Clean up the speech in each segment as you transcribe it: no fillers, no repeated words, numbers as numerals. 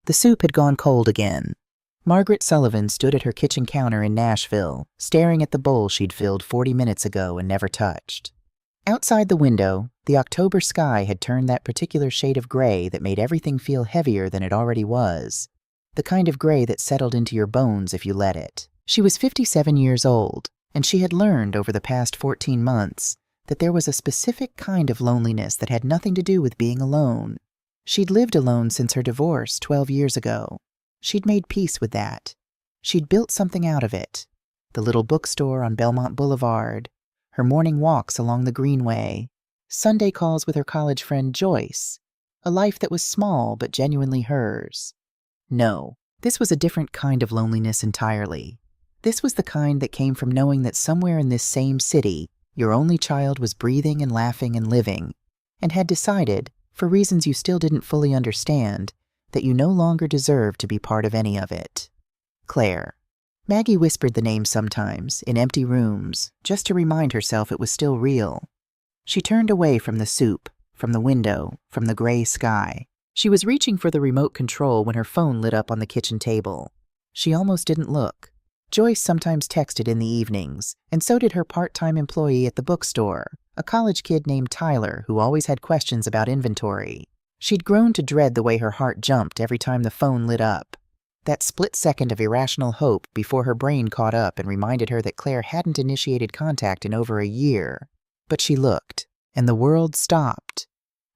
The soup had gone cold again. Margaret Sullivan stood at her kitchen counter in Nashville, staring at the bowl she'd filled 40 minutes ago and never touched. Outside the window, the October sky had turned that particular shade of gray that made everything feel heavier than it already was, the kind of gray that settled into your bones if you let it. She was 57 years old, and she had learned over the past 14 months that there was a specific kind of loneliness that had nothing to do with being alone. She'd lived alone since her divorce 12 years ago. She'd made peace with that. She'd built something out of it. The little bookstore on Belmont Boulevard, her morning walks along the Greenway, Sunday calls with her college friend Joyce, a life that was small but genuinely hers. No, this was a different kind of loneliness entirely. This was the kind that came from knowing that somewhere in this same city, your only child was breathing and laughing and living, and had decided, for reasons you still didn't fully understand, that you no longer deserved to be part of any of it. Claire. Maggie whispered the name sometimes, in empty rooms, just to remind herself it was still real. She turned away from the soup, from the window, from the gray sky. She was reaching for the remote control when her phone lit up on the kitchen table. She almost didn't look. Joyce sometimes texted in the evenings, and so did her part-time employee at the bookstore, a college kid named Tyler who always had questions about inventory. She'd grown to dread the way her heart jumped every time the phone lit up. That split second of irrational hope before her brain caught up and reminded her that Claire hadn't initiated contact in over a year. But she looked, and the world stopped.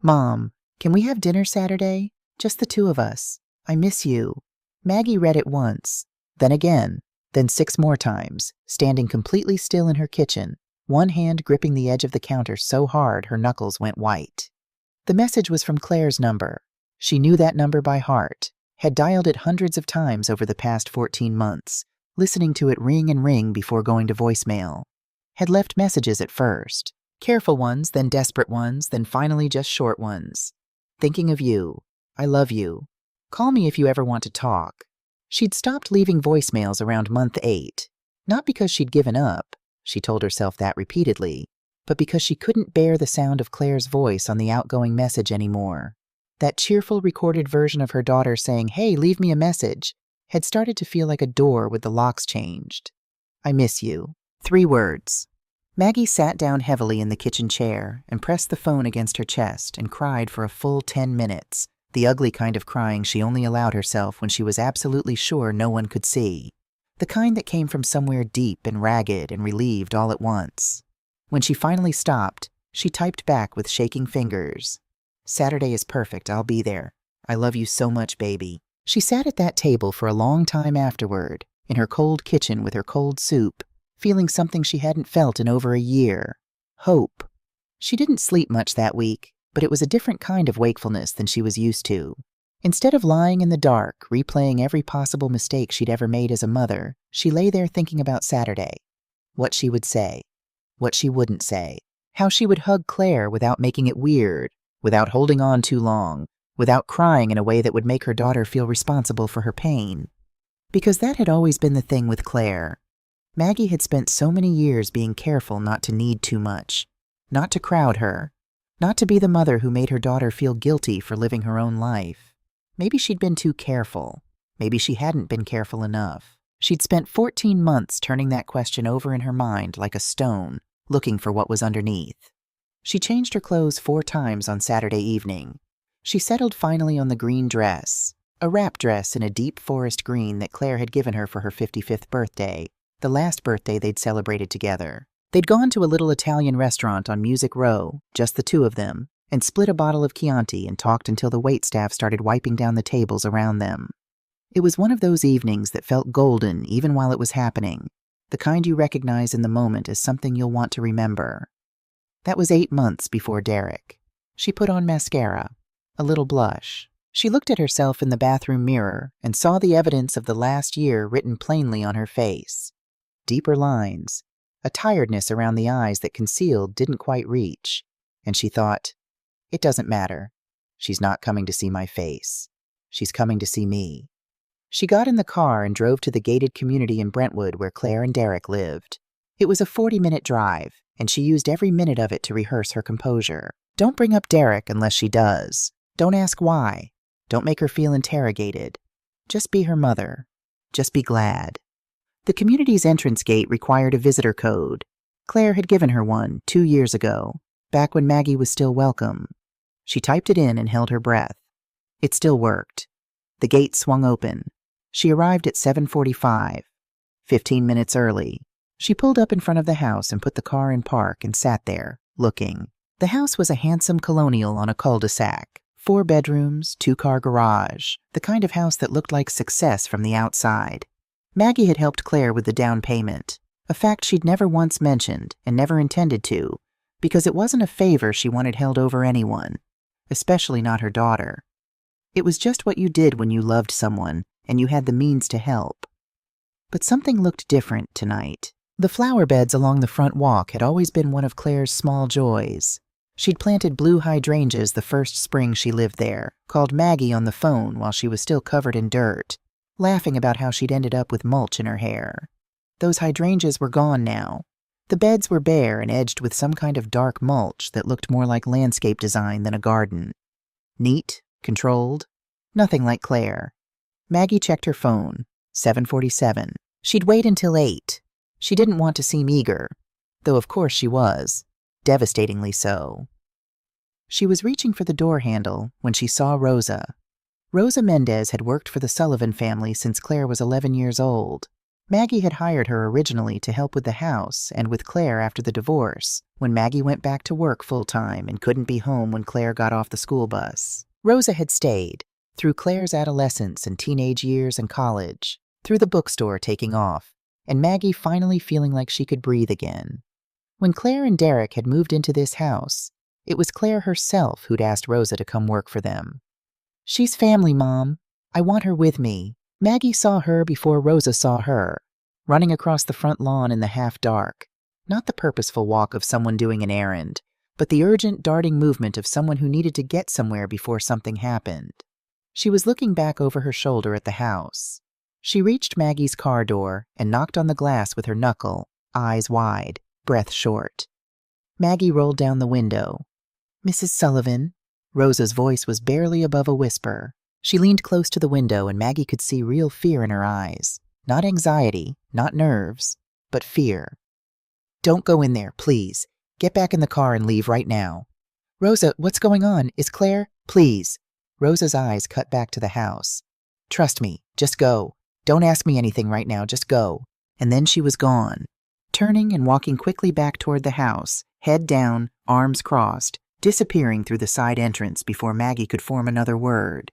"Mom, can we have dinner Saturday? Just the two of us. I miss you." Maggie read it once, then again, then 6 more times, standing completely still in her kitchen, one hand gripping the edge of the counter so hard her knuckles went white. The message was from Claire's number. She knew that number by heart, had dialed it hundreds of times over the past 14 months, listening to it ring and ring before going to voicemail. Had left messages at first, careful ones, then desperate ones, then finally just short ones. "Thinking of you. I love you. Call me if you ever want to talk." She'd stopped leaving voicemails around month 8, not because she'd given up, she told herself that repeatedly, but because she couldn't bear the sound of Claire's voice on the outgoing message anymore. That cheerful recorded version of her daughter saying, "Hey, leave me a message," had started to feel like a door with the locks changed. "I miss you." 3 words. Maggie sat down heavily in the kitchen chair and pressed the phone against her chest and cried for a full 10 minutes, the ugly kind of crying she only allowed herself when she was absolutely sure no one could see, the kind that came from somewhere deep and ragged and relieved all at once. When she finally stopped, she typed back with shaking fingers, "Saturday is perfect, I'll be there. I love you so much, baby." She sat at that table for a long time afterward, in her cold kitchen with her cold soup, feeling something she hadn't felt in over a year. Hope. She didn't sleep much that week, but it was a different kind of wakefulness than she was used to. Instead of lying in the dark, replaying every possible mistake she'd ever made as a mother, she lay there thinking about Saturday. What she would say. What she wouldn't say. How she would hug Claire without making it weird, without holding on too long, without crying in a way that would make her daughter feel responsible for her pain. Because that had always been the thing with Claire. Maggie had spent so many years being careful not to need too much, not to crowd her, not to be the mother who made her daughter feel guilty for living her own life. Maybe she'd been too careful. Maybe she hadn't been careful enough. She'd spent 14 months turning that question over in her mind like a stone, looking for what was underneath. She changed her clothes 4 times on Saturday evening. She settled finally on the green dress, a wrap dress in a deep forest green that Claire had given her for her 55th birthday, the last birthday they'd celebrated together. They'd gone to a little Italian restaurant on Music Row, just the 2 of them, and split a bottle of Chianti and talked until the waitstaff started wiping down the tables around them. It was one of those evenings that felt golden even while it was happening, the kind you recognize in the moment as something you'll want to remember. That was 8 months before Derek. She put on mascara, a little blush. She looked at herself in the bathroom mirror and saw the evidence of the last year written plainly on her face. Deeper lines, a tiredness around the eyes that concealed didn't quite reach, and she thought, "It doesn't matter. She's not coming to see my face. She's coming to see me." She got in the car and drove to the gated community in Brentwood where Claire and Derek lived. It was a 40-minute drive, and she used every minute of it to rehearse her composure. Don't bring up Derek unless she does. Don't ask why. Don't make her feel interrogated. Just be her mother. Just be glad. The community's entrance gate required a visitor code. Claire had given her one 2 years ago, back when Maggie was still welcome. She typed it in and held her breath. It still worked. The gate swung open. She arrived at 7:45. 15 minutes early. She pulled up in front of the house and put the car in park and sat there, looking. The house was a handsome colonial on a cul-de-sac. 4 bedrooms, 2-car garage, the kind of house that looked like success from the outside. Maggie had helped Claire with the down payment, a fact she'd never once mentioned and never intended to, because it wasn't a favor she wanted held over anyone, especially not her daughter. It was just what you did when you loved someone and you had the means to help. But something looked different tonight. The flower beds along the front walk had always been one of Claire's small joys. She'd planted blue hydrangeas the first spring she lived there, called Maggie on the phone while she was still covered in dirt, laughing about how she'd ended up with mulch in her hair. Those hydrangeas were gone now. The beds were bare and edged with some kind of dark mulch that looked more like landscape design than a garden. Neat, controlled, nothing like Claire. Maggie checked her phone. 7:47. She'd wait until 8. She didn't want to seem eager, though of course she was, devastatingly so. She was reaching for the door handle when she saw Rosa. Rosa Mendez had worked for the Sullivan family since Claire was 11 years old. Maggie had hired her originally to help with the house and with Claire after the divorce, when Maggie went back to work full-time and couldn't be home when Claire got off the school bus. Rosa had stayed, through Claire's adolescence and teenage years and college, through the bookstore taking off, and Maggie finally feeling like she could breathe again. When Claire and Derek had moved into this house, it was Claire herself who'd asked Rosa to come work for them. "She's family, Mom. I want her with me." Maggie saw her before Rosa saw her, running across the front lawn in the half-dark, not the purposeful walk of someone doing an errand, but the urgent, darting movement of someone who needed to get somewhere before something happened. She was looking back over her shoulder at the house. She reached Maggie's car door and knocked on the glass with her knuckle, eyes wide, breath short. Maggie rolled down the window. "Mrs. Sullivan." Rosa's voice was barely above a whisper. She leaned close to the window and Maggie could see real fear in her eyes. Not anxiety, not nerves, but fear. "Don't go in there, please. Get back in the car and leave right now." "Rosa, what's going on? Is Claire—" "Please." Rosa's eyes cut back to the house. "Trust me. Just go. Don't ask me anything right now. Just go." And then she was gone, turning and walking quickly back toward the house, head down, arms crossed, disappearing through the side entrance before Maggie could form another word.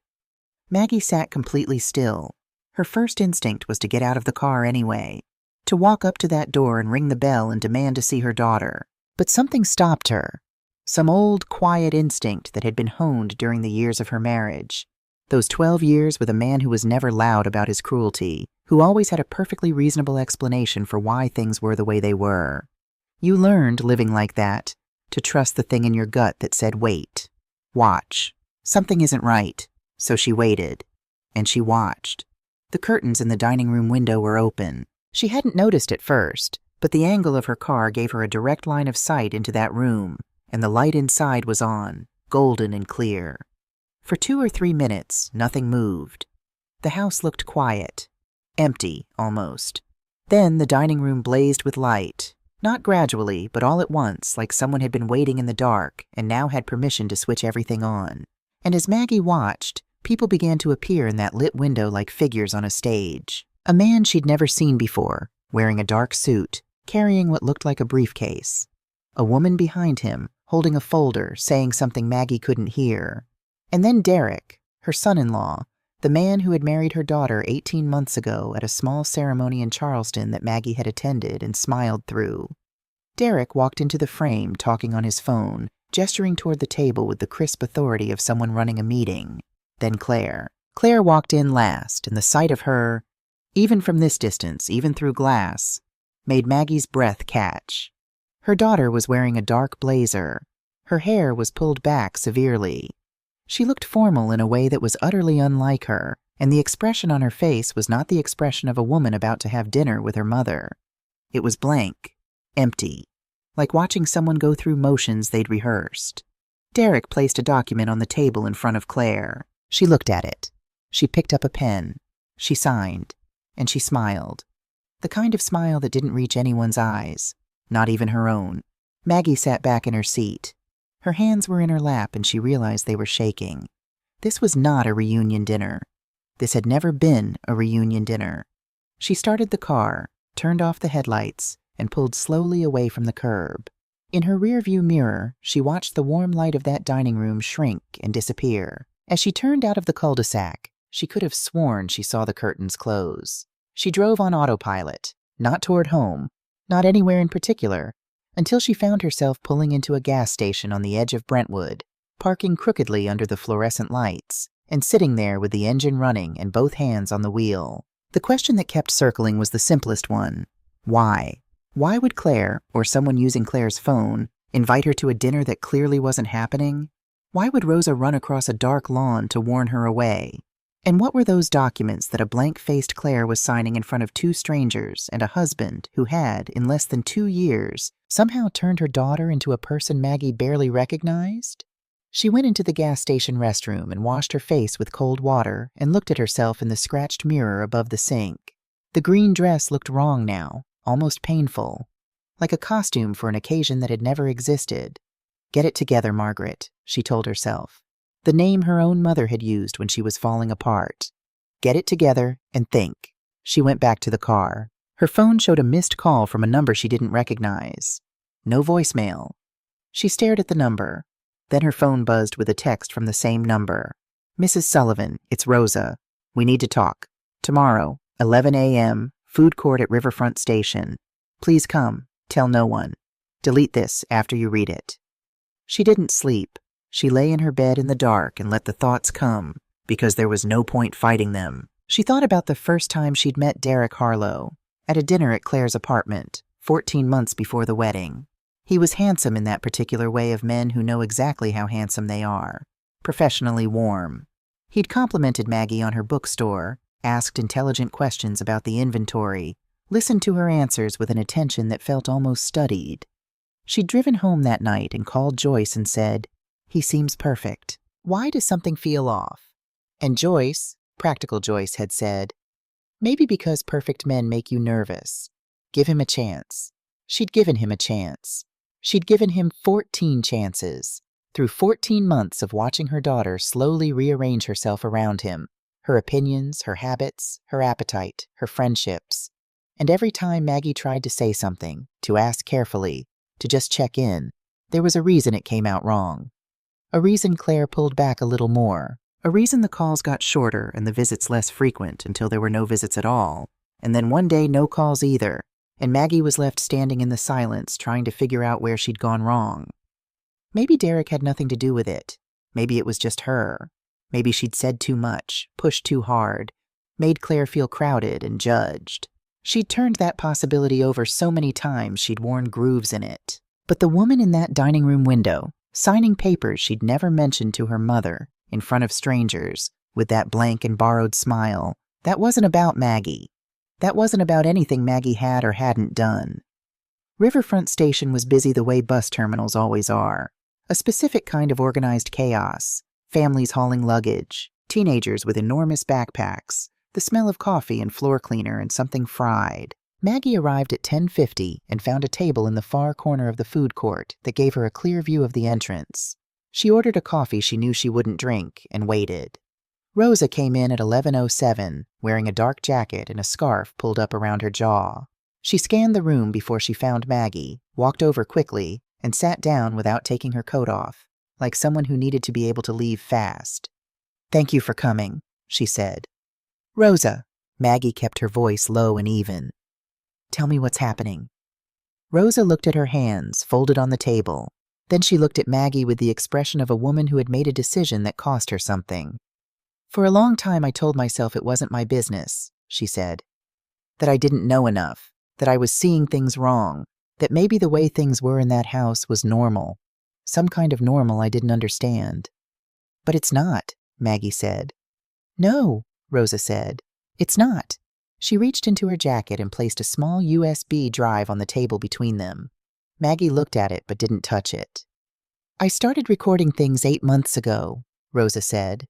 Maggie sat completely still. Her first instinct was to get out of the car anyway, to walk up to that door and ring the bell and demand to see her daughter. But something stopped her. Some old, quiet instinct that had been honed during the years of her marriage. Those 12 years with a man who was never loud about his cruelty, who always had a perfectly reasonable explanation for why things were the way they were. You learned, living like that, to trust the thing in your gut that said, "Wait. Watch. Something isn't right." So she waited. And she watched. The curtains in the dining room window were open. She hadn't noticed at first, but the angle of her car gave her a direct line of sight into that room, and the light inside was on, golden and clear. For 2 or 3 minutes, nothing moved. The house looked quiet. Empty, almost. Then the dining room blazed with light. Not gradually, but all at once, like someone had been waiting in the dark and now had permission to switch everything on. And as Maggie watched, people began to appear in that lit window like figures on a stage. A man she'd never seen before, wearing a dark suit, carrying what looked like a briefcase. A woman behind him, holding a folder, saying something Maggie couldn't hear. And then Derek, her son-in-law, the man who had married her daughter 18 months ago at a small ceremony in Charleston that Maggie had attended and smiled through. Derek walked into the frame talking on his phone, gesturing toward the table with the crisp authority of someone running a meeting. Then Claire. Claire walked in last, and the sight of her, even from this distance, even through glass, made Maggie's breath catch. Her daughter was wearing a dark blazer. Her hair was pulled back severely. She looked formal in a way that was utterly unlike her, and the expression on her face was not the expression of a woman about to have dinner with her mother. It was blank, empty, like watching someone go through motions they'd rehearsed. Derek placed a document on the table in front of Claire. She looked at it. She picked up a pen. She signed. And she smiled. The kind of smile that didn't reach anyone's eyes, not even her own. Maggie sat back in her seat. Her hands were in her lap and she realized they were shaking. This was not a reunion dinner. This had never been a reunion dinner. She started the car, turned off the headlights, and pulled slowly away from the curb. In her rearview mirror, she watched the warm light of that dining room shrink and disappear. As she turned out of the cul-de-sac, she could have sworn she saw the curtains close. She drove on autopilot, not toward home, not anywhere in particular, until she found herself pulling into a gas station on the edge of Brentwood, parking crookedly under the fluorescent lights, and sitting there with the engine running and both hands on the wheel. The question that kept circling was the simplest one. Why? Why would Claire, or someone using Claire's phone, invite her to a dinner that clearly wasn't happening? Why would Rosa run across a dark lawn to warn her away? And what were those documents that a blank-faced Claire was signing in front of two strangers and a husband who had, in less than 2 years, somehow turned her daughter into a person Maggie barely recognized? She went into the gas station restroom and washed her face with cold water and looked at herself in the scratched mirror above the sink. The green dress looked wrong now, almost painful, like a costume for an occasion that had never existed. Get it together, Margaret, she told herself. The name her own mother had used when she was falling apart. Get it together and think. She went back to the car. Her phone showed a missed call from a number she didn't recognize. No voicemail. She stared at the number. Then her phone buzzed with a text from the same number. Mrs. Sullivan, it's Rosa. We need to talk. Tomorrow, 11 a.m., food court at Riverfront Station. Please come. Tell no one. Delete this after you read it. She didn't sleep. She lay in her bed in the dark and let the thoughts come, because there was no point fighting them. She thought about the first time she'd met Derek Harlow, at a dinner at Claire's apartment, 14 months before the wedding. He was handsome in that particular way of men who know exactly how handsome they are, professionally warm. He'd complimented Maggie on her bookstore, asked intelligent questions about the inventory, listened to her answers with an attention that felt almost studied. She'd driven home that night and called Joyce and said, "He seems perfect. Why does something feel off?" And Joyce, practical Joyce, had said, "Maybe because perfect men make you nervous. Give him a chance." She'd given him a chance. She'd given him 14 chances, through 14 months of watching her daughter slowly rearrange herself around him, her opinions, her habits, her appetite, her friendships. And every time Maggie tried to say something, to ask carefully, to just check in, there was a reason it came out wrong. A reason Claire pulled back a little more. A reason the calls got shorter and the visits less frequent until there were no visits at all. And then one day no calls either, and Maggie was left standing in the silence trying to figure out where she'd gone wrong. Maybe Derek had nothing to do with it. Maybe it was just her. Maybe she'd said too much, pushed too hard, made Claire feel crowded and judged. She'd turned that possibility over so many times she'd worn grooves in it. But the woman in that dining room window, signing papers she'd never mentioned to her mother, in front of strangers, with that blank and borrowed smile, that wasn't about Maggie. That wasn't about anything Maggie had or hadn't done. Riverfront Station was busy the way bus terminals always are. A specific kind of organized chaos. Families hauling luggage, teenagers with enormous backpacks, the smell of coffee and floor cleaner and something fried. Maggie arrived at 10:50 and found a table in the far corner of the food court that gave her a clear view of the entrance. She ordered a coffee she knew she wouldn't drink and waited. Rosa came in at 11:07, wearing a dark jacket and a scarf pulled up around her jaw. She scanned the room before she found Maggie, walked over quickly, and sat down without taking her coat off, like someone who needed to be able to leave fast. "Thank you for coming," she said. "Rosa," Maggie kept her voice low and even. "Tell me what's happening." Rosa looked at her hands, folded on the table. Then she looked at Maggie with the expression of a woman who had made a decision that cost her something. "For a long time I told myself it wasn't my business," she said. "That I didn't know enough, that I was seeing things wrong, that maybe the way things were in that house was normal, some kind of normal I didn't understand." "But it's not," Maggie said. "No," Rosa said. "It's not." She reached into her jacket and placed a small USB drive on the table between them. Maggie looked at it but didn't touch it. "I started recording things 8 months ago," Rosa said.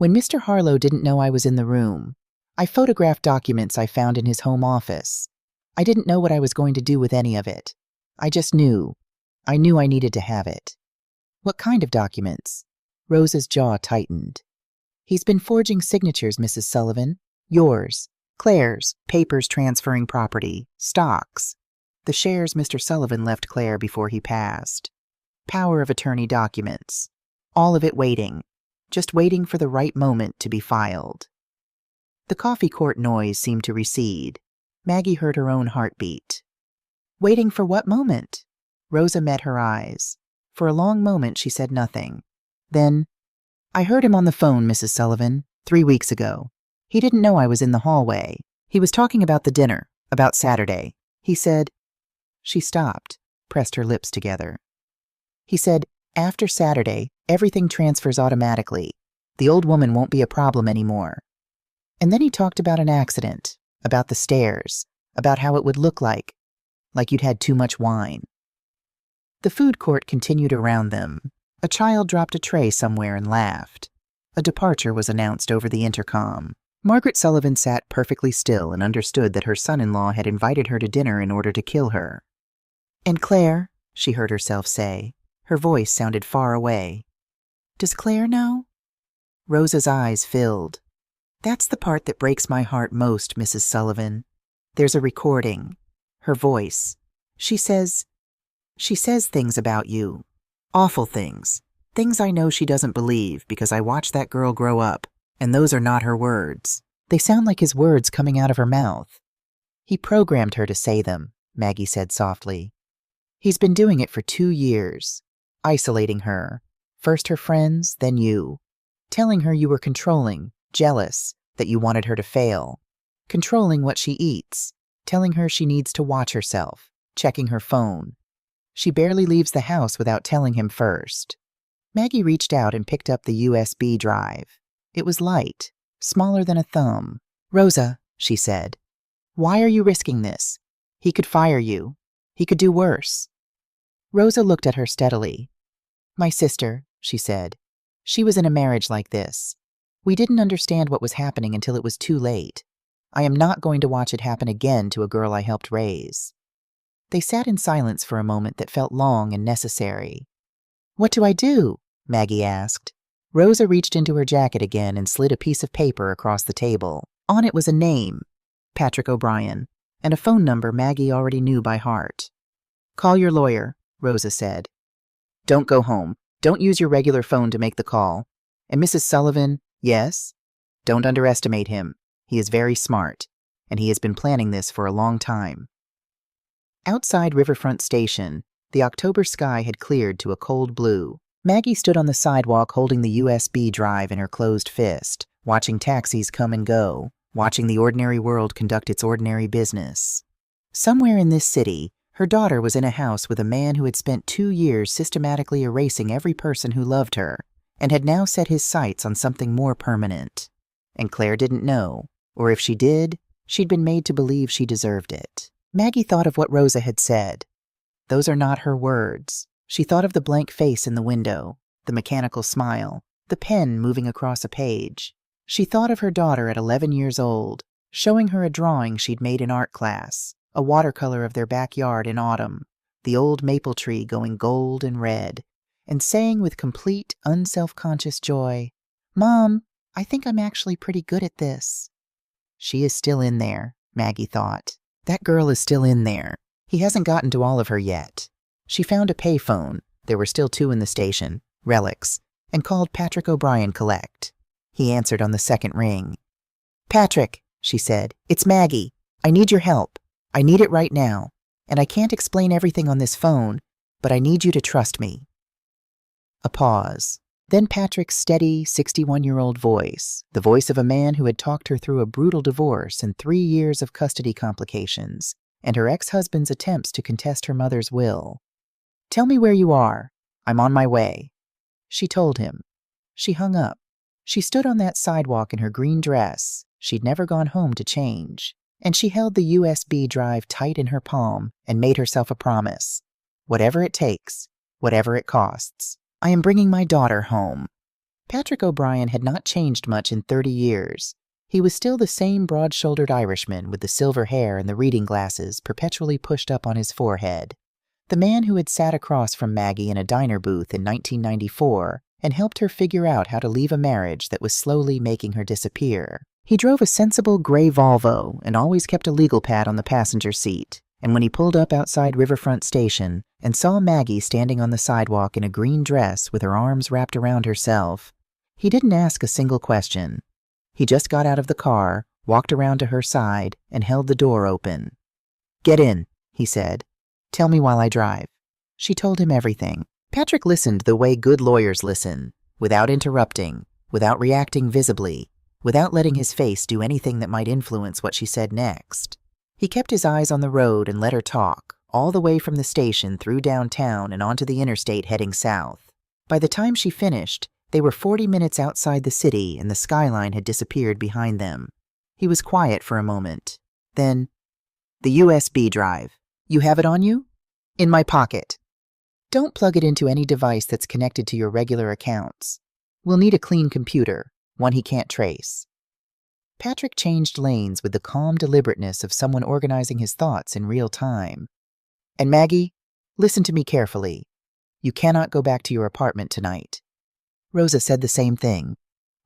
When Mr. Harlow didn't know I was in the room, I photographed documents I found in his home office. I didn't know what I was going to do with any of it. I just knew. I knew I needed to have it. What kind of documents? Rosa's jaw tightened. He's been forging signatures, Mrs. Sullivan. Yours, Claire's, papers transferring property, stocks. The shares Mr. Sullivan left Claire before he passed. Power of attorney documents. All of it waiting. Just waiting for the right moment to be filed. The coffee court noise seemed to recede. Maggie heard her own heartbeat. Waiting for what moment? Rosa met her eyes. For a long moment she said nothing. Then, I heard him on the phone, Mrs. Sullivan, 3 weeks ago. He didn't know I was in the hallway. He was talking about the dinner, about Saturday. He said, she stopped, pressed her lips together. He said, after Saturday, everything transfers automatically. The old woman won't be a problem anymore. And then he talked about an accident, about the stairs, about how it would look like you'd had too much wine. The food court continued around them. A child dropped a tray somewhere and laughed. A departure was announced over the intercom. Margaret Sullivan sat perfectly still and understood that her son-in-law had invited her to dinner in order to kill her. And Claire, she heard herself say. Her voice sounded far away. Does Claire know? Rosa's eyes filled. That's the part that breaks my heart most, Mrs. Sullivan. There's a recording. Her voice. She says things about you. Awful things. Things I know she doesn't believe because I watched that girl grow up, and those are not her words. They sound like his words coming out of her mouth. He programmed her to say them, Maggie said softly. He's been doing it for 2 years, isolating her. First her friends, then you. Telling her you were controlling, jealous, that you wanted her to fail. Controlling what she eats. Telling her she needs to watch herself. Checking her phone. She barely leaves the house without telling him first. Maggie reached out and picked up the USB drive. It was light, smaller than a thumb. Rosa, she said, why are you risking this? He could fire you. He could do worse. Rosa looked at her steadily. My sister, she said. She was in a marriage like this. We didn't understand what was happening until it was too late. I am not going to watch it happen again to a girl I helped raise. They sat in silence for a moment that felt long and necessary. What do I do? Maggie asked. Rosa reached into her jacket again and slid a piece of paper across the table. On it was a name, Patrick O'Brien, and a phone number Maggie already knew by heart. Call your lawyer, Rosa said. Don't go home. Don't use your regular phone to make the call. And Mrs. Sullivan, yes? Don't underestimate him. He is very smart, and he has been planning this for a long time. Outside Riverfront Station, the October sky had cleared to a cold blue. Maggie stood on the sidewalk holding the USB drive in her closed fist, watching taxis come and go, watching the ordinary world conduct its ordinary business. Somewhere in this city, her daughter was in a house with a man who had spent 2 years systematically erasing every person who loved her, and had now set his sights on something more permanent. And Claire didn't know, or if she did, she'd been made to believe she deserved it. Maggie thought of what Rosa had said. Those are not her words. She thought of the blank face in the window, the mechanical smile, the pen moving across a page. She thought of her daughter at 11 years old, showing her a drawing she'd made in art class, a watercolor of their backyard in autumn, the old maple tree going gold and red, and saying with complete, unself-conscious joy, Mom, I think I'm actually pretty good at this. She is still in there, Maggie thought. That girl is still in there. He hasn't gotten to all of her yet. She found a payphone, there were still 2 in the station, relics, and called Patrick O'Brien Collect. He answered on the second ring. Patrick, she said, it's Maggie. I need your help. I need it right now. And I can't explain everything on this phone, but I need you to trust me. A pause. Then Patrick's steady, 61-year-old voice, the voice of a man who had talked her through a brutal divorce and 3 years of custody complications, and her ex-husband's attempts to contest her mother's will. Tell me where you are. I'm on my way. She told him. She hung up. She stood on that sidewalk in her green dress. She'd never gone home to change. And she held the USB drive tight in her palm and made herself a promise. Whatever it takes, whatever it costs, I am bringing my daughter home. Patrick O'Brien had not changed much in 30 years. He was still the same broad-shouldered Irishman with the silver hair and the reading glasses perpetually pushed up on his forehead. The man who had sat across from Maggie in a diner booth in 1994 and helped her figure out how to leave a marriage that was slowly making her disappear. He drove a sensible gray Volvo and always kept a legal pad on the passenger seat. And when he pulled up outside Riverfront Station and saw Maggie standing on the sidewalk in a green dress with her arms wrapped around herself, he didn't ask a single question. He just got out of the car, walked around to her side, and held the door open. "Get in," he said. "Tell me while I drive." She told him everything. Patrick listened the way good lawyers listen, without interrupting, without reacting visibly, without letting his face do anything that might influence what she said next. He kept his eyes on the road and let her talk, all the way from the station through downtown and onto the interstate heading south. By the time she finished, they were 40 minutes outside the city and the skyline had disappeared behind them. He was quiet for a moment. Then, "The USB drive. You have it on you?" "In my pocket." "Don't plug it into any device that's connected to your regular accounts. We'll need a clean computer, one he can't trace." Patrick changed lanes with the calm deliberateness of someone organizing his thoughts in real time. "And Maggie, listen to me carefully. You cannot go back to your apartment tonight." Rosa said the same thing.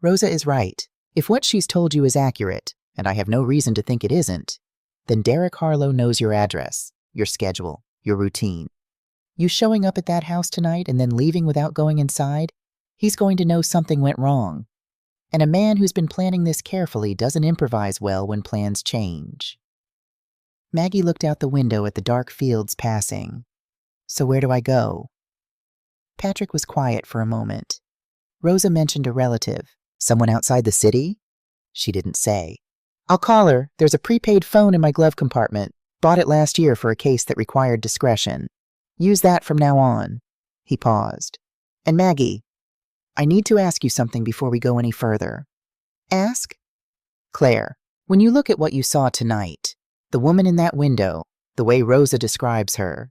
Rosa is right. If what she's told you is accurate, and I have no reason to think it isn't, then Derek Harlow knows your address, your schedule, your routine. You showing up at that house tonight and then leaving without going inside, he's going to know something went wrong. And a man who's been planning this carefully doesn't improvise well when plans change. Maggie looked out the window at the dark fields passing. "So where do I go?" Patrick was quiet for a moment. Rosa mentioned a relative. "Someone outside the city?" She didn't say. "I'll call her. There's a prepaid phone in my glove compartment. Bought it last year for a case that required discretion. Use that from now on." He paused. "And Maggie, I need to ask you something before we go any further." "Ask?" "Claire, when you look at what you saw tonight, the woman in that window, the way Rosa describes her,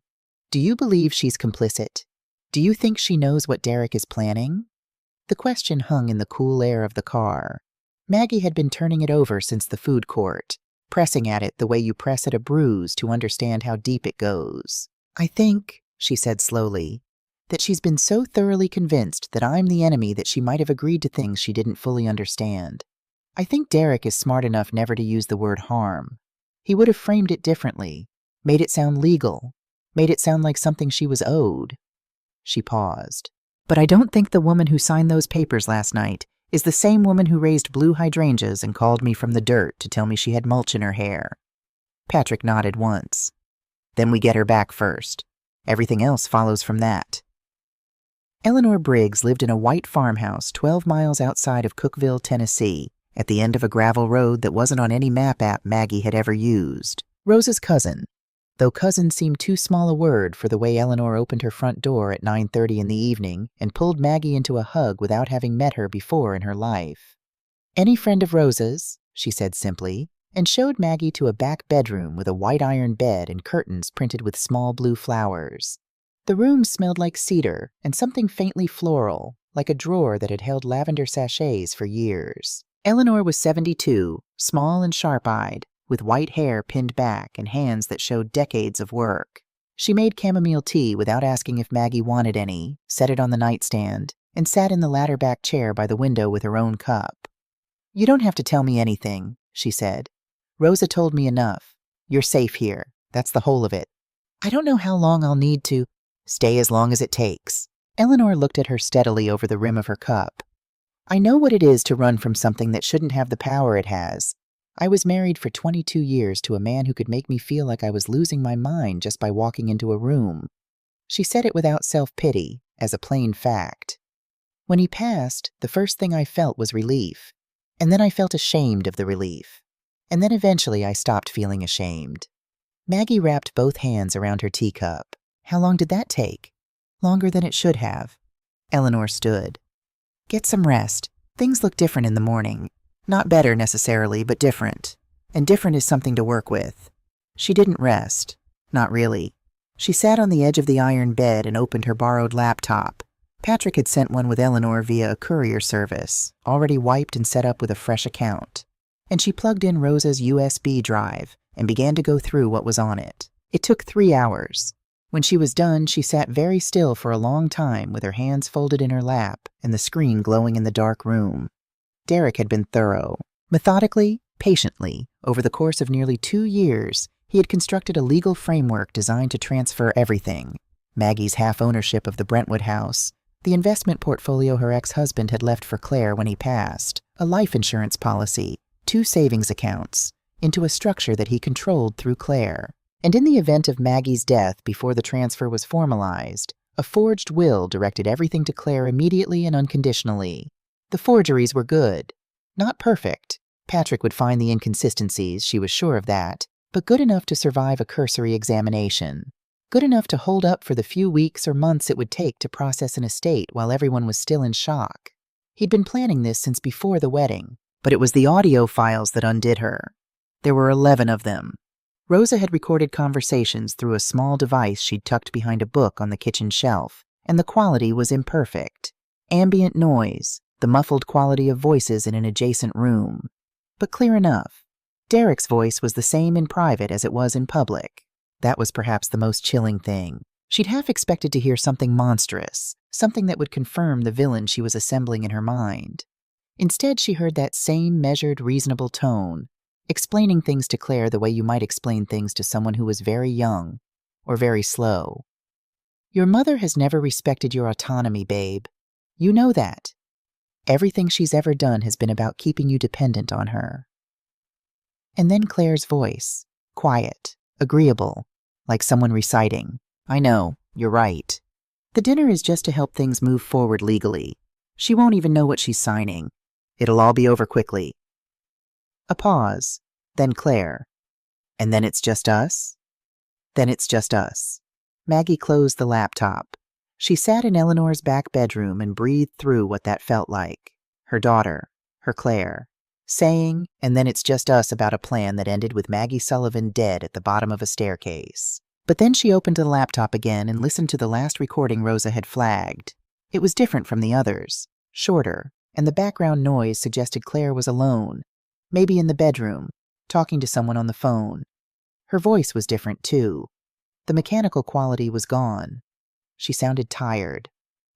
do you believe she's complicit? Do you think she knows what Derek is planning?" The question hung in the cool air of the car. Maggie had been turning it over since the food court, pressing at it the way you press at a bruise to understand how deep it goes. "I think," she said slowly, "that she's been so thoroughly convinced that I'm the enemy that she might have agreed to things she didn't fully understand. I think Derek is smart enough never to use the word harm. He would have framed it differently, made it sound legal, made it sound like something she was owed." She paused. "But I don't think the woman who signed those papers last night is the same woman who raised blue hydrangeas and called me from the dirt to tell me she had mulch in her hair." Patrick nodded once. "Then we get her back first. Everything else follows from that." Eleanor Briggs lived in a white farmhouse 12 miles outside of Cookeville, Tennessee, at the end of a gravel road that wasn't on any map app Maggie had ever used. Rosa's cousin, though cousin seemed too small a word for the way Eleanor opened her front door at 9:30 in the evening and pulled Maggie into a hug without having met her before in her life. "Any friend of Rosa's," she said simply, and showed Maggie to a back bedroom with a white iron bed and curtains printed with small blue flowers. The room smelled like cedar and something faintly floral, like a drawer that had held lavender sachets for years. Eleanor was 72, small and sharp-eyed, with white hair pinned back and hands that showed decades of work. She made chamomile tea without asking if Maggie wanted any, set it on the nightstand, and sat in the ladder-back chair by the window with her own cup. "You don't have to tell me anything," she said. "Rosa told me enough. You're safe here. That's the whole of it. I don't know how long I'll need to—" "Stay as long as it takes." Eleanor looked at her steadily over the rim of her cup. "I know what it is to run from something that shouldn't have the power it has. I was married for 22 years to a man who could make me feel like I was losing my mind just by walking into a room." She said it without self-pity, as a plain fact. "When he passed, the first thing I felt was relief. And then I felt ashamed of the relief. And then eventually I stopped feeling ashamed." Maggie wrapped both hands around her teacup. "How long did that take?" "Longer than it should have." Eleanor stood. "Get some rest. Things look different in the morning. Not better necessarily, but different. And different is something to work with." She didn't rest. Not really. She sat on the edge of the iron bed and opened her borrowed laptop. Patrick had sent one with Eleanor via a courier service, already wiped and set up with a fresh account. And she plugged in Rosa's USB drive and began to go through what was on it. It took 3 hours. When she was done, she sat very still for a long time with her hands folded in her lap and the screen glowing in the dark room. Derek had been thorough. Methodically, patiently, over the course of nearly 2 years, he had constructed a legal framework designed to transfer everything: Maggie's half-ownership of the Brentwood house, the investment portfolio her ex-husband had left for Claire when he passed, a life insurance policy, 2 savings accounts, into a structure that he controlled through Claire. And in the event of Maggie's death before the transfer was formalized, a forged will directed everything to Claire immediately and unconditionally. The forgeries were good. Not perfect. Patrick would find the inconsistencies, she was sure of that, but good enough to survive a cursory examination. Good enough to hold up for the few weeks or months it would take to process an estate while everyone was still in shock. He'd been planning this since before the wedding, but it was the audio files that undid her. There were 11 of them. Rosa had recorded conversations through a small device she'd tucked behind a book on the kitchen shelf, and the quality was imperfect. Ambient noise, the muffled quality of voices in an adjacent room. But clear enough. Derek's voice was the same in private as it was in public. That was perhaps the most chilling thing. She'd half expected to hear something monstrous, something that would confirm the villain she was assembling in her mind. Instead, she heard that same measured, reasonable tone, explaining things to Claire the way you might explain things to someone who was very young or very slow. Your mother has never respected your autonomy, babe. You know that. Everything she's ever done has been about keeping you dependent on her. And then Claire's voice, quiet, agreeable, like someone reciting. I know, you're right. The dinner is just to help things move forward legally. She won't even know what she's signing. It'll all be over quickly. A pause, then Claire. And then it's just us? Then it's just us. Maggie closed the laptop. She sat in Eleanor's back bedroom and breathed through what that felt like. Her daughter, her Claire, saying, and then it's just us about a plan that ended with Maggie Sullivan dead at the bottom of a staircase. But then she opened the laptop again and listened to the last recording Rosa had flagged. It was different from the others, shorter, and the background noise suggested Claire was alone, maybe in the bedroom, talking to someone on the phone. Her voice was different, too. The mechanical quality was gone. She sounded tired,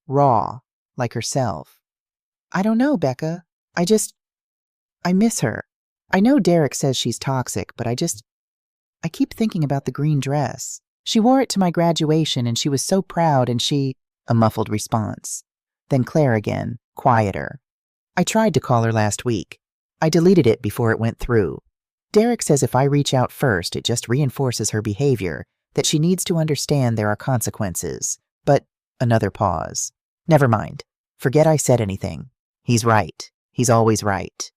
raw, like herself. I don't know, Becca. I miss her. I know Derek says she's toxic, but I keep thinking about the green dress. She wore it to my graduation and she was so proud and a muffled response. Then Claire again, quieter. I tried to call her last week. I deleted it before it went through. Derek says if I reach out first, it just reinforces her behavior, that she needs to understand there are consequences. But another pause. Never mind. Forget I said anything. He's right. He's always right.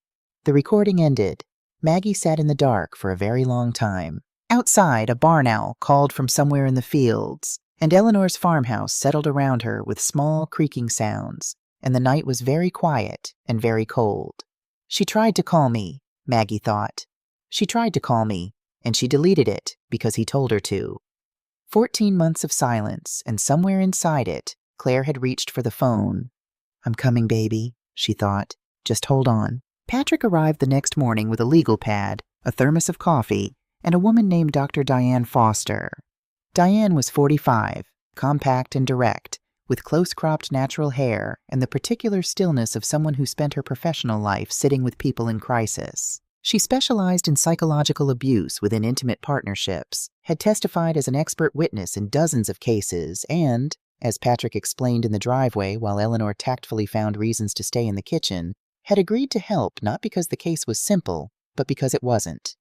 The recording ended. Maggie sat in the dark for a very long time. Outside, a barn owl called from somewhere in the fields, and Eleanor's farmhouse settled around her with small creaking sounds, and the night was very quiet and very cold. She tried to call me, Maggie thought. She tried to call me, and she deleted it because he told her to. 14 months of silence, and somewhere inside it, Claire had reached for the phone. I'm coming, baby, she thought. Just hold on. Patrick arrived the next morning with a legal pad, a thermos of coffee, and a woman named Dr. Diane Foster. Diane was 45, compact and direct, with close-cropped natural hair and the particular stillness of someone who spent her professional life sitting with people in crisis. She specialized in psychological abuse within intimate partnerships, had testified as an expert witness in dozens of cases, and, as Patrick explained in the driveway while Eleanor tactfully found reasons to stay in the kitchen, had agreed to help not because the case was simple, but because it wasn't.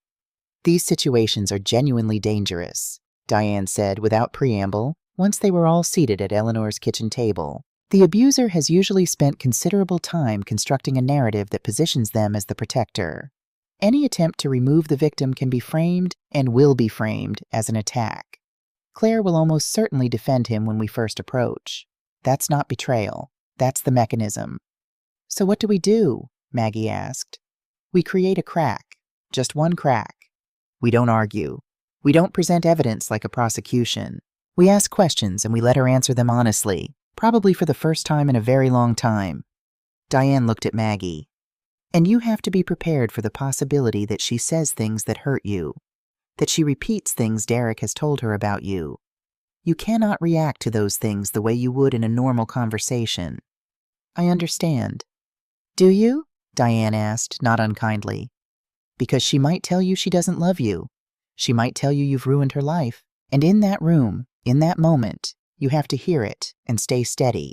These situations are genuinely dangerous, Diane said without preamble, once they were all seated at Eleanor's kitchen table. The abuser has usually spent considerable time constructing a narrative that positions them as the protector. Any attempt to remove the victim can be framed and will be framed as an attack. Claire will almost certainly defend him when we first approach. That's not betrayal. That's the mechanism. So what do we do? Maggie asked. We create a crack. Just one crack. We don't argue. We don't present evidence like a prosecution. We ask questions and we let her answer them honestly, Probably for the first time in a very long time. Diane looked at Maggie. And you have to be prepared for the possibility that she says things that hurt you, that she repeats things Derek has told her about you. You cannot react to those things the way you would in a normal conversation. I understand. Do you? Diane asked, not unkindly. Because she might tell you she doesn't love you. She might tell you you've ruined her life. And in that room, in that moment, you have to hear it and stay steady,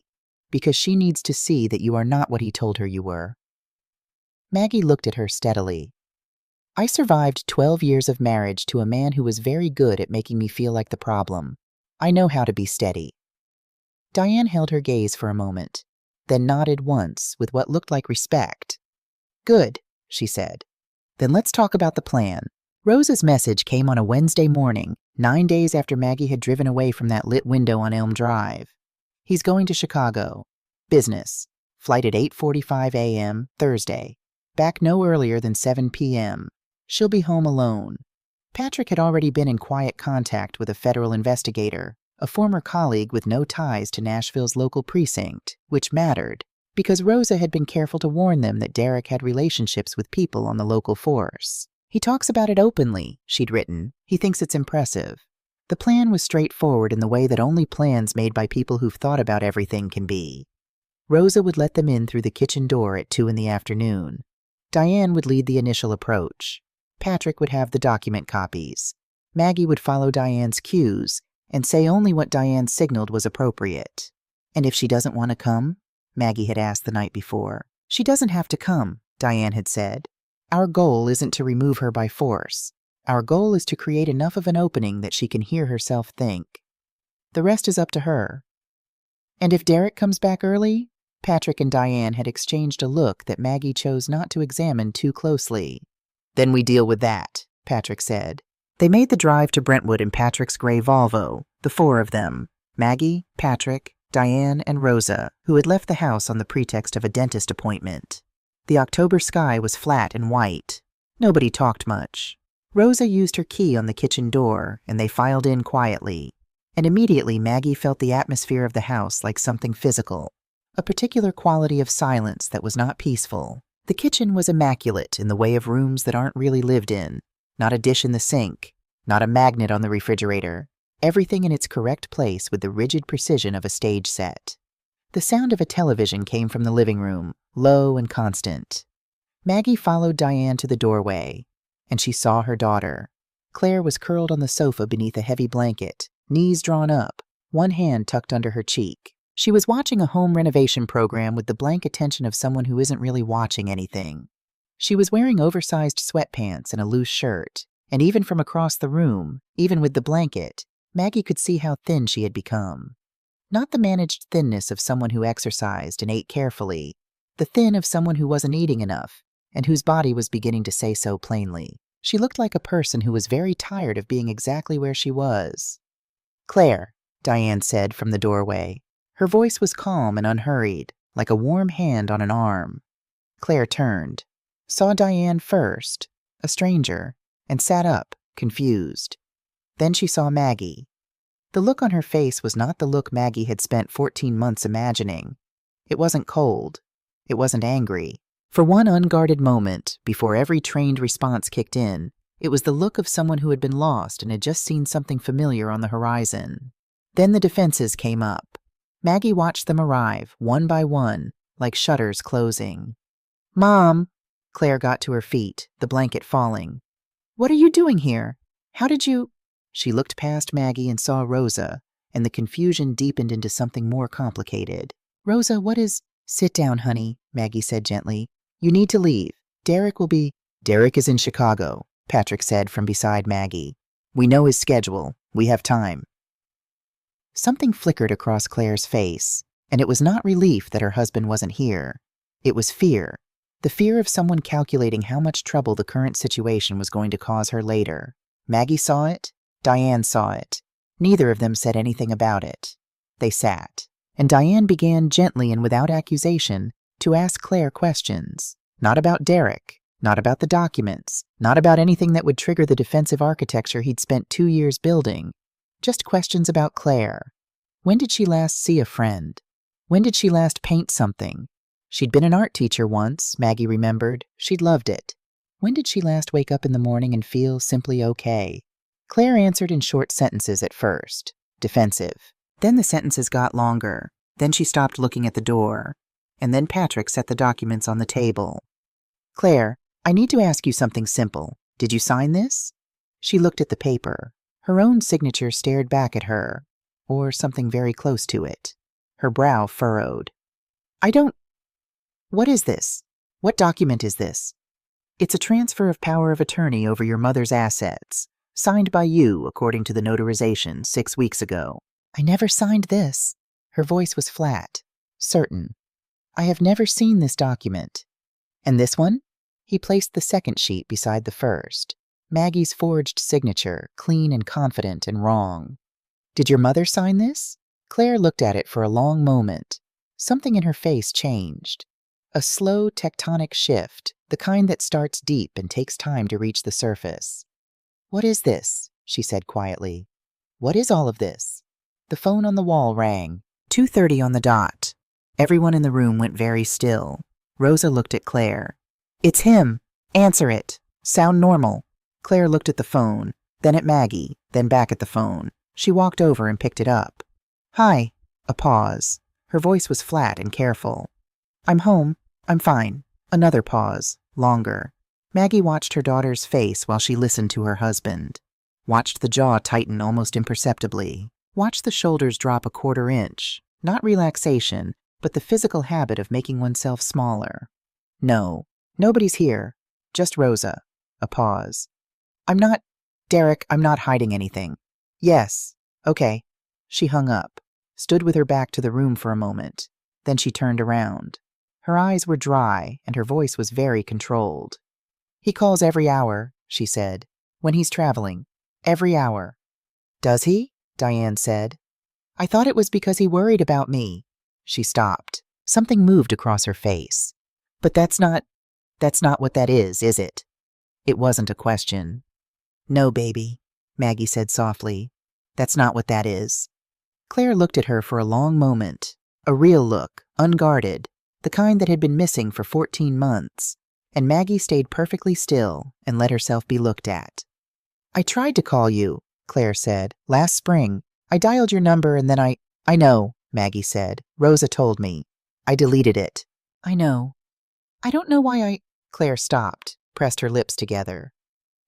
because she needs to see that you are not what he told her you were. Maggie looked at her steadily. I survived 12 years of marriage to a man who was very good at making me feel like the problem. I know how to be steady. Diane held her gaze for a moment, then nodded once with what looked like respect. Good, she said. Then let's talk about the plan. Rosa's message came on a Wednesday morning, 9 days after Maggie had driven away from that lit window on Elm Drive. He's going to Chicago. Business. Flight at 8:45 a.m. Thursday. Back no earlier than 7 p.m. She'll be home alone. Patrick had already been in quiet contact with a federal investigator, a former colleague with no ties to Nashville's local precinct, which mattered, because Rosa had been careful to warn them that Derek had relationships with people on the local force. He talks about it openly, she'd written. He thinks it's impressive. The plan was straightforward in the way that only plans made by people who've thought about everything can be. Rosa would let them in through the kitchen door at 2 in the afternoon. Diane would lead the initial approach. Patrick would have the document copies. Maggie would follow Diane's cues and say only what Diane signaled was appropriate. And if she doesn't want to come? Maggie had asked the night before. She doesn't have to come, Diane had said. Our goal isn't to remove her by force. Our goal is to create enough of an opening that she can hear herself think. The rest is up to her. And if Derek comes back early? Patrick and Diane had exchanged a look that Maggie chose not to examine too closely. Then we deal with that, Patrick said. They made the drive to Brentwood in Patrick's gray Volvo, the 4 of them, Maggie, Patrick, Diane, and Rosa, who had left the house on the pretext of a dentist appointment. The October sky was flat and white. Nobody talked much. Rosa used her key on the kitchen door, and they filed in quietly. And immediately Maggie felt the atmosphere of the house like something physical, a particular quality of silence that was not peaceful. The kitchen was immaculate in the way of rooms that aren't really lived in. Not a dish in the sink, not a magnet on the refrigerator. Everything in its correct place with the rigid precision of a stage set. The sound of a television came from the living room, low and constant. Maggie followed Diane to the doorway, and she saw her daughter. Claire was curled on the sofa beneath a heavy blanket, knees drawn up, one hand tucked under her cheek. She was watching a home renovation program with the blank attention of someone who isn't really watching anything. She was wearing oversized sweatpants and a loose shirt, and even from across the room, even with the blanket, Maggie could see how thin she had become. Not the managed thinness of someone who exercised and ate carefully, the thin of someone who wasn't eating enough, and whose body was beginning to say so plainly. She looked like a person who was very tired of being exactly where she was. "Claire," Diane said from the doorway. Her voice was calm and unhurried, like a warm hand on an arm. Claire turned, saw Diane first, a stranger, and sat up, confused. Then she saw Maggie. The look on her face was not the look Maggie had spent 14 months imagining. It wasn't cold. It wasn't angry. For one unguarded moment, before every trained response kicked in, it was the look of someone who had been lost and had just seen something familiar on the horizon. Then the defenses came up. Maggie watched them arrive, one by one, like shutters closing. "Mom!" Claire got to her feet, the blanket falling. "What are you doing here? How did you—" She looked past Maggie and saw Rosa, and the confusion deepened into something more complicated. "Rosa, what is—" "Sit down, honey," Maggie said gently. "You need to leave. Derek will be—" "Derek is in Chicago," Patrick said from beside Maggie. "We know his schedule. We have time." Something flickered across Claire's face, and it was not relief that her husband wasn't here. It was fear. The fear of someone calculating how much trouble the current situation was going to cause her later. Maggie saw it. Diane saw it. Neither of them said anything about it. They sat, and Diane began gently and without accusation to ask Claire questions. Not about Derek, not about the documents, not about anything that would trigger the defensive architecture he'd spent 2 years building. Just questions about Claire. When did she last see a friend? When did she last paint something? She'd been an art teacher once, Maggie remembered. She'd loved it. When did she last wake up in the morning and feel simply okay? Claire answered in short sentences at first, defensive. Then the sentences got longer. Then she stopped looking at the door. And then Patrick set the documents on the table. Claire, I need to ask you something simple. Did you sign this? She looked at the paper. Her own signature stared back at her, or something very close to it. Her brow furrowed. What is this? What document is this? It's a transfer of power of attorney over your mother's assets, signed by you according to the notarization 6 weeks ago. I never signed this. Her voice was flat, certain. I have never seen this document. And this one? He placed the second sheet beside the first. Maggie's forged signature, clean and confident and wrong. Did your mother sign this? Claire looked at it for a long moment. Something in her face changed. A slow tectonic shift, the kind that starts deep and takes time to reach the surface. What is this? She said quietly. What is all of this? The phone on the wall rang. 2:30 on the dot. Everyone in the room went very still. Rosa looked at Claire. It's him. Answer it. Sound normal. Claire looked at the phone, then at Maggie, then back at the phone. She walked over and picked it up. Hi. A pause. Her voice was flat and careful. I'm home. I'm fine. Another pause, longer. Maggie watched her daughter's face while she listened to her husband. Watched the jaw tighten almost imperceptibly. Watched the shoulders drop a quarter inch. Not relaxation, but the physical habit of making oneself smaller. No, nobody's here. Just Rosa. A pause. Derek, I'm not hiding anything. Yes. Okay. She hung up, stood with her back to the room for a moment. Then she turned around. Her eyes were dry, and her voice was very controlled. He calls every hour, she said, when he's traveling. Every hour. Does he? Diane said. I thought it was because he worried about me. She stopped. Something moved across her face. But that's not what that is it? It wasn't a question. No, baby, Maggie said softly. That's not what that is. Claire looked at her for a long moment. A real look, unguarded, the kind that had been missing for 14 months. And Maggie stayed perfectly still and let herself be looked at. I tried to call you, Claire said, last spring. I dialed your number and then I know, Maggie said. Rosa told me. I deleted it. I know. I don't know why Claire stopped, pressed her lips together.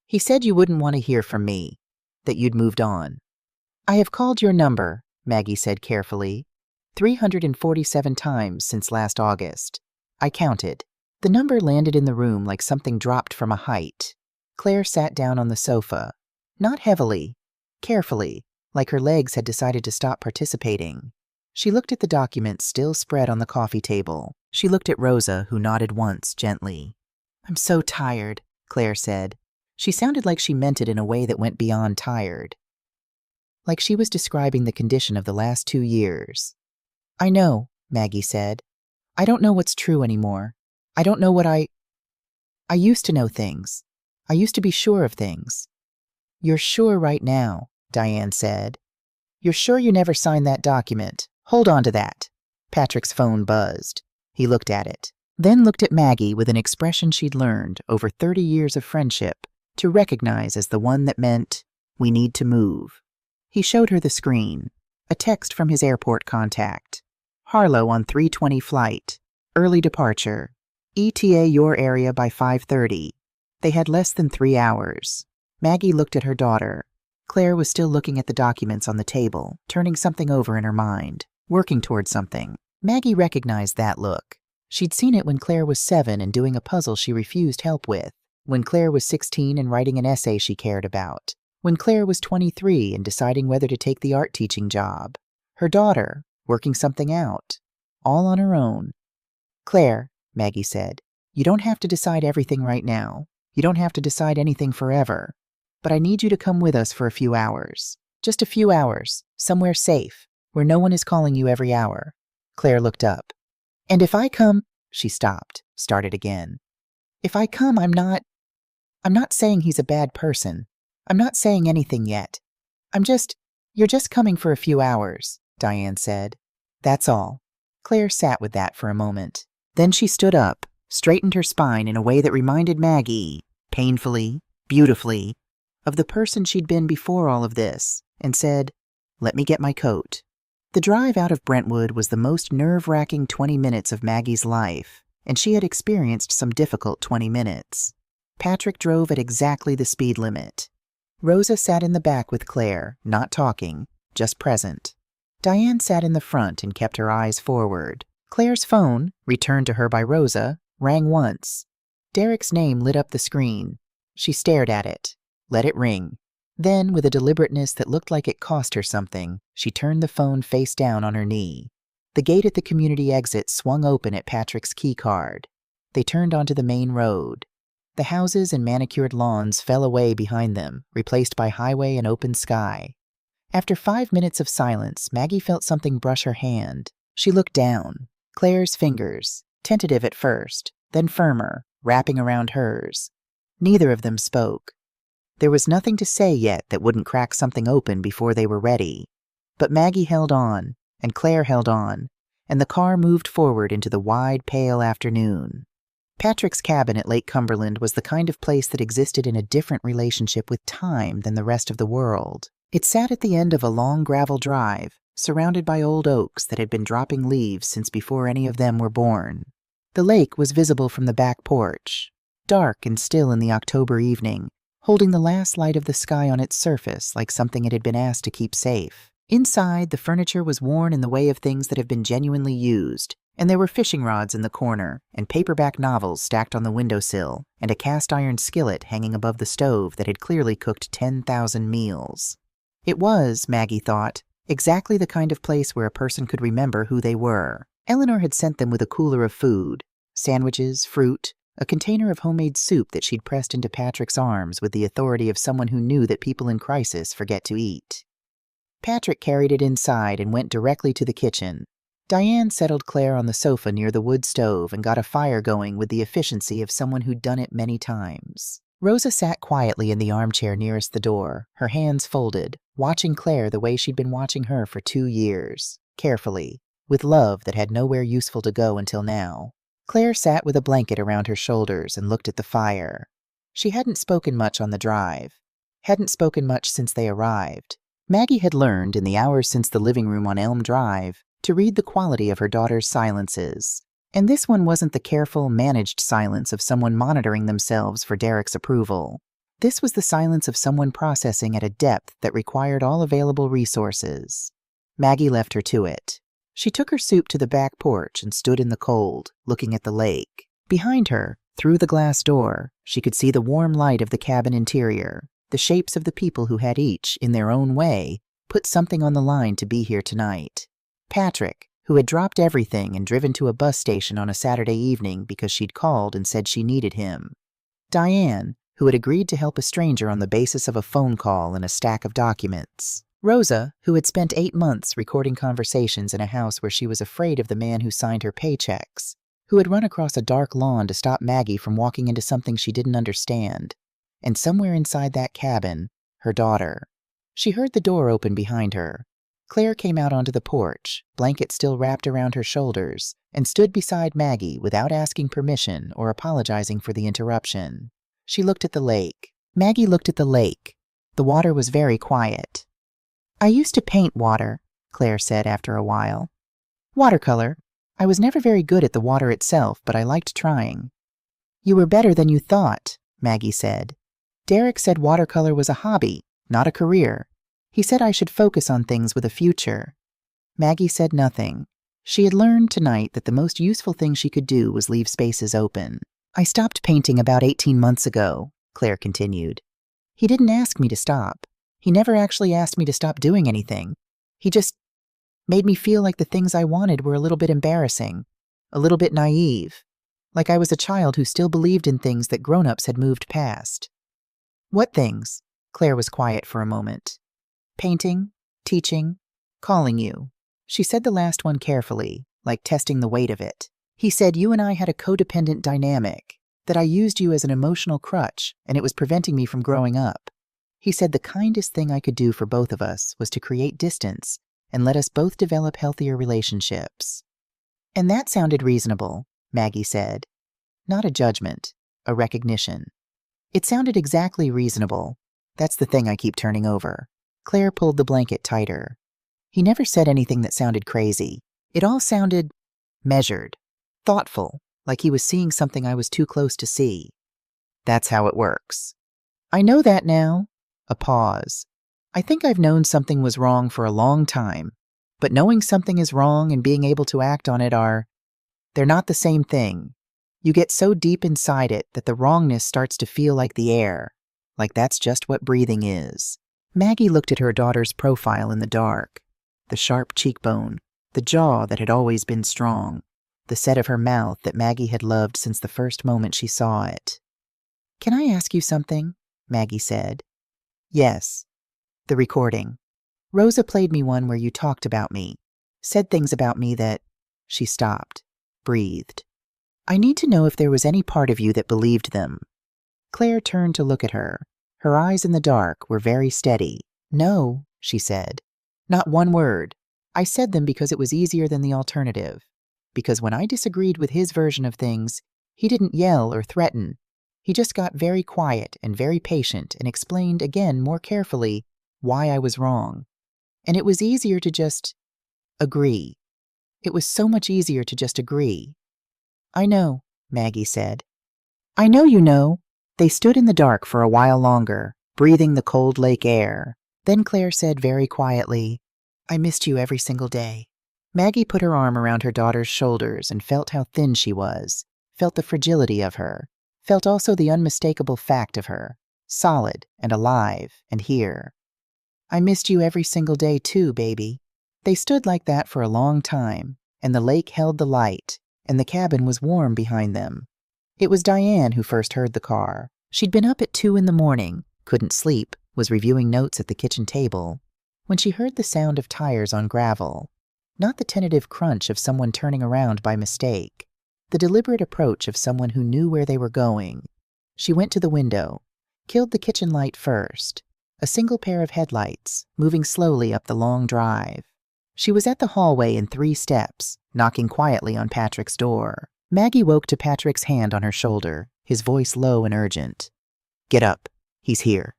He said you wouldn't want to hear from me, that you'd moved on. I have called your number, Maggie said carefully, 347 times since last August. I counted. The number landed in the room like something dropped from a height. Claire sat down on the sofa, not heavily, carefully, like her legs had decided to stop participating. She looked at the documents still spread on the coffee table. She looked at Rosa, who nodded once, gently. I'm so tired, Claire said. She sounded like she meant it in a way that went beyond tired. Like she was describing the condition of the last 2 years. I know, Maggie said. I don't know what's true anymore. I don't know what I used to know things. I used to be sure of things. You're sure right now, Diane said. You're sure you never signed that document? Hold on to that. Patrick's phone buzzed. He looked at it, then looked at Maggie with an expression she'd learned over 30 years of friendship to recognize as the one that meant, we need to move. He showed her the screen, a text from his airport contact. Harlow on 3:20 flight, early departure. ETA your area by 5:30. They had less than 3 hours. Maggie looked at her daughter. Claire was still looking at the documents on the table, turning something over in her mind, working toward something. Maggie recognized that look. She'd seen it when Claire was 7 and doing a puzzle she refused help with, when Claire was 16 and writing an essay she cared about, when Claire was 23 and deciding whether to take the art teaching job. Her daughter, working something out, all on her own. Claire, Maggie said, you don't have to decide everything right now. You don't have to decide anything forever. But I need you to come with us for a few hours. Just a few hours, somewhere safe, where no one is calling you every hour. Claire looked up. And if I come, she stopped, started again. If I come, I'm not saying he's a bad person. I'm not saying anything yet. You're just coming for a few hours, Diane said. That's all. Claire sat with that for a moment. Then she stood up, straightened her spine in a way that reminded Maggie, painfully, beautifully, of the person she'd been before all of this, and said, "Let me get my coat." The drive out of Brentwood was the most nerve-wracking 20 minutes of Maggie's life, and she had experienced some difficult 20 minutes. Patrick drove at exactly the speed limit. Rosa sat in the back with Claire, not talking, just present. Diane sat in the front and kept her eyes forward. Claire's phone, returned to her by Rosa, rang once. Derek's name lit up the screen. She stared at it, let it ring. Then, with a deliberateness that looked like it cost her something, she turned the phone face down on her knee. The gate at the community exit swung open at Patrick's key card. They turned onto the main road. The houses and manicured lawns fell away behind them, replaced by highway and open sky. After 5 minutes of silence, Maggie felt something brush her hand. She looked down. Claire's fingers, tentative at first, then firmer, wrapping around hers. Neither of them spoke. There was nothing to say yet that wouldn't crack something open before they were ready. But Maggie held on, and Claire held on, and the car moved forward into the wide, pale afternoon. Patrick's cabin at Lake Cumberland was the kind of place that existed in a different relationship with time than the rest of the world. It sat at the end of a long gravel drive, surrounded by old oaks that had been dropping leaves since before any of them were born. The lake was visible from the back porch, dark and still in the October evening, holding the last light of the sky on its surface like something it had been asked to keep safe. Inside, the furniture was worn in the way of things that have been genuinely used, and there were fishing rods in the corner, and paperback novels stacked on the windowsill, and a cast-iron skillet hanging above the stove that had clearly cooked 10,000 meals. It was, Maggie thought, exactly the kind of place where a person could remember who they were. Eleanor had sent them with a cooler of food, sandwiches, fruit, a container of homemade soup that she'd pressed into Patrick's arms with the authority of someone who knew that people in crisis forget to eat. Patrick carried it inside and went directly to the kitchen. Diane settled Claire on the sofa near the wood stove and got a fire going with the efficiency of someone who'd done it many times. Rosa sat quietly in the armchair nearest the door, her hands folded, watching Claire the way she'd been watching her for 2 years, carefully, with love that had nowhere useful to go until now. Claire sat with a blanket around her shoulders and looked at the fire. She hadn't spoken much on the drive, hadn't spoken much since they arrived. Maggie had learned, in the hours since the living room on Elm Drive, to read the quality of her daughter's silences. And this one wasn't the careful, managed silence of someone monitoring themselves for Derek's approval. This was the silence of someone processing at a depth that required all available resources. Maggie left her to it. She took her soup to the back porch and stood in the cold, looking at the lake. Behind her, through the glass door, she could see the warm light of the cabin interior, the shapes of the people who had each, in their own way, put something on the line to be here tonight. Patrick, who had dropped everything and driven to a bus station on a Saturday evening because she'd called and said she needed him. Diane, who had agreed to help a stranger on the basis of a phone call and a stack of documents. Rosa, who had spent 8 months recording conversations in a house where she was afraid of the man who signed her paychecks, who had run across a dark lawn to stop Maggie from walking into something she didn't understand. And somewhere inside that cabin, her daughter. She heard the door open behind her. Claire came out onto the porch, blanket still wrapped around her shoulders, and stood beside Maggie without asking permission or apologizing for the interruption. She looked at the lake. Maggie looked at the lake. The water was very quiet. "I used to paint water," Claire said after a while. "Watercolor. I was never very good at the water itself, but I liked trying." "You were better than you thought," Maggie said. "Derek said watercolor was a hobby, not a career. He said I should focus on things with a future." Maggie said nothing. She had learned tonight that the most useful thing she could do was leave spaces open. "I stopped painting about 18 months ago," Claire continued. "He didn't ask me to stop. He never actually asked me to stop doing anything. He just made me feel like the things I wanted were a little bit embarrassing, a little bit naive, like I was a child who still believed in things that grown-ups had moved past." "What things?" Claire was quiet for a moment. "Painting, teaching, calling you." She said the last one carefully, like testing the weight of it. "He said you and I had a codependent dynamic, that I used you as an emotional crutch, and it was preventing me from growing up. He said the kindest thing I could do for both of us was to create distance and let us both develop healthier relationships." And that sounded reasonable, Maggie said. Not a judgment, a recognition. It sounded exactly reasonable. That's the thing I keep turning over. Claire pulled the blanket tighter. He never said anything that sounded crazy. It all sounded measured, thoughtful, like he was seeing something I was too close to see. That's how it works. I know that now. A pause. I think I've known something was wrong for a long time, but knowing something is wrong and being able to act on it they're not the same thing. You get so deep inside it that the wrongness starts to feel like the air, like that's just what breathing is. Maggie looked at her daughter's profile in the dark. The sharp cheekbone, the jaw that had always been strong, the set of her mouth that Maggie had loved since the first moment she saw it. Can I ask you something? Maggie said. Yes. The recording. Rosa played me one where you talked about me, said things about me that... She stopped, breathed. I need to know if there was any part of you that believed them. Claire turned to look at her. Her eyes in the dark were very steady. No, she said. Not one word. I said them because it was easier than the alternative. Because when I disagreed with his version of things, he didn't yell or threaten. He just got very quiet and very patient and explained again more carefully why I was wrong. And it was easier to just agree. It was so much easier to just agree. I know, Maggie said. I know you know. They stood in the dark for a while longer, breathing the cold lake air. Then Claire said very quietly, I missed you every single day. Maggie put her arm around her daughter's shoulders and felt how thin she was, felt the fragility of her, felt also the unmistakable fact of her, solid and alive and here. I missed you every single day too, baby. They stood like that for a long time, and the lake held the light, and the cabin was warm behind them. It was Diane who first heard the car. She'd been up at 2 a.m, couldn't sleep, was reviewing notes at the kitchen table, when she heard the sound of tires on gravel, not the tentative crunch of someone turning around by mistake, the deliberate approach of someone who knew where they were going. She went to the window, killed the kitchen light first, a single pair of headlights, moving slowly up the long drive. She was at the hallway in 3 steps, knocking quietly on Patrick's door. Maggie woke to Patrick's hand on her shoulder, his voice low and urgent. Get up. He's here.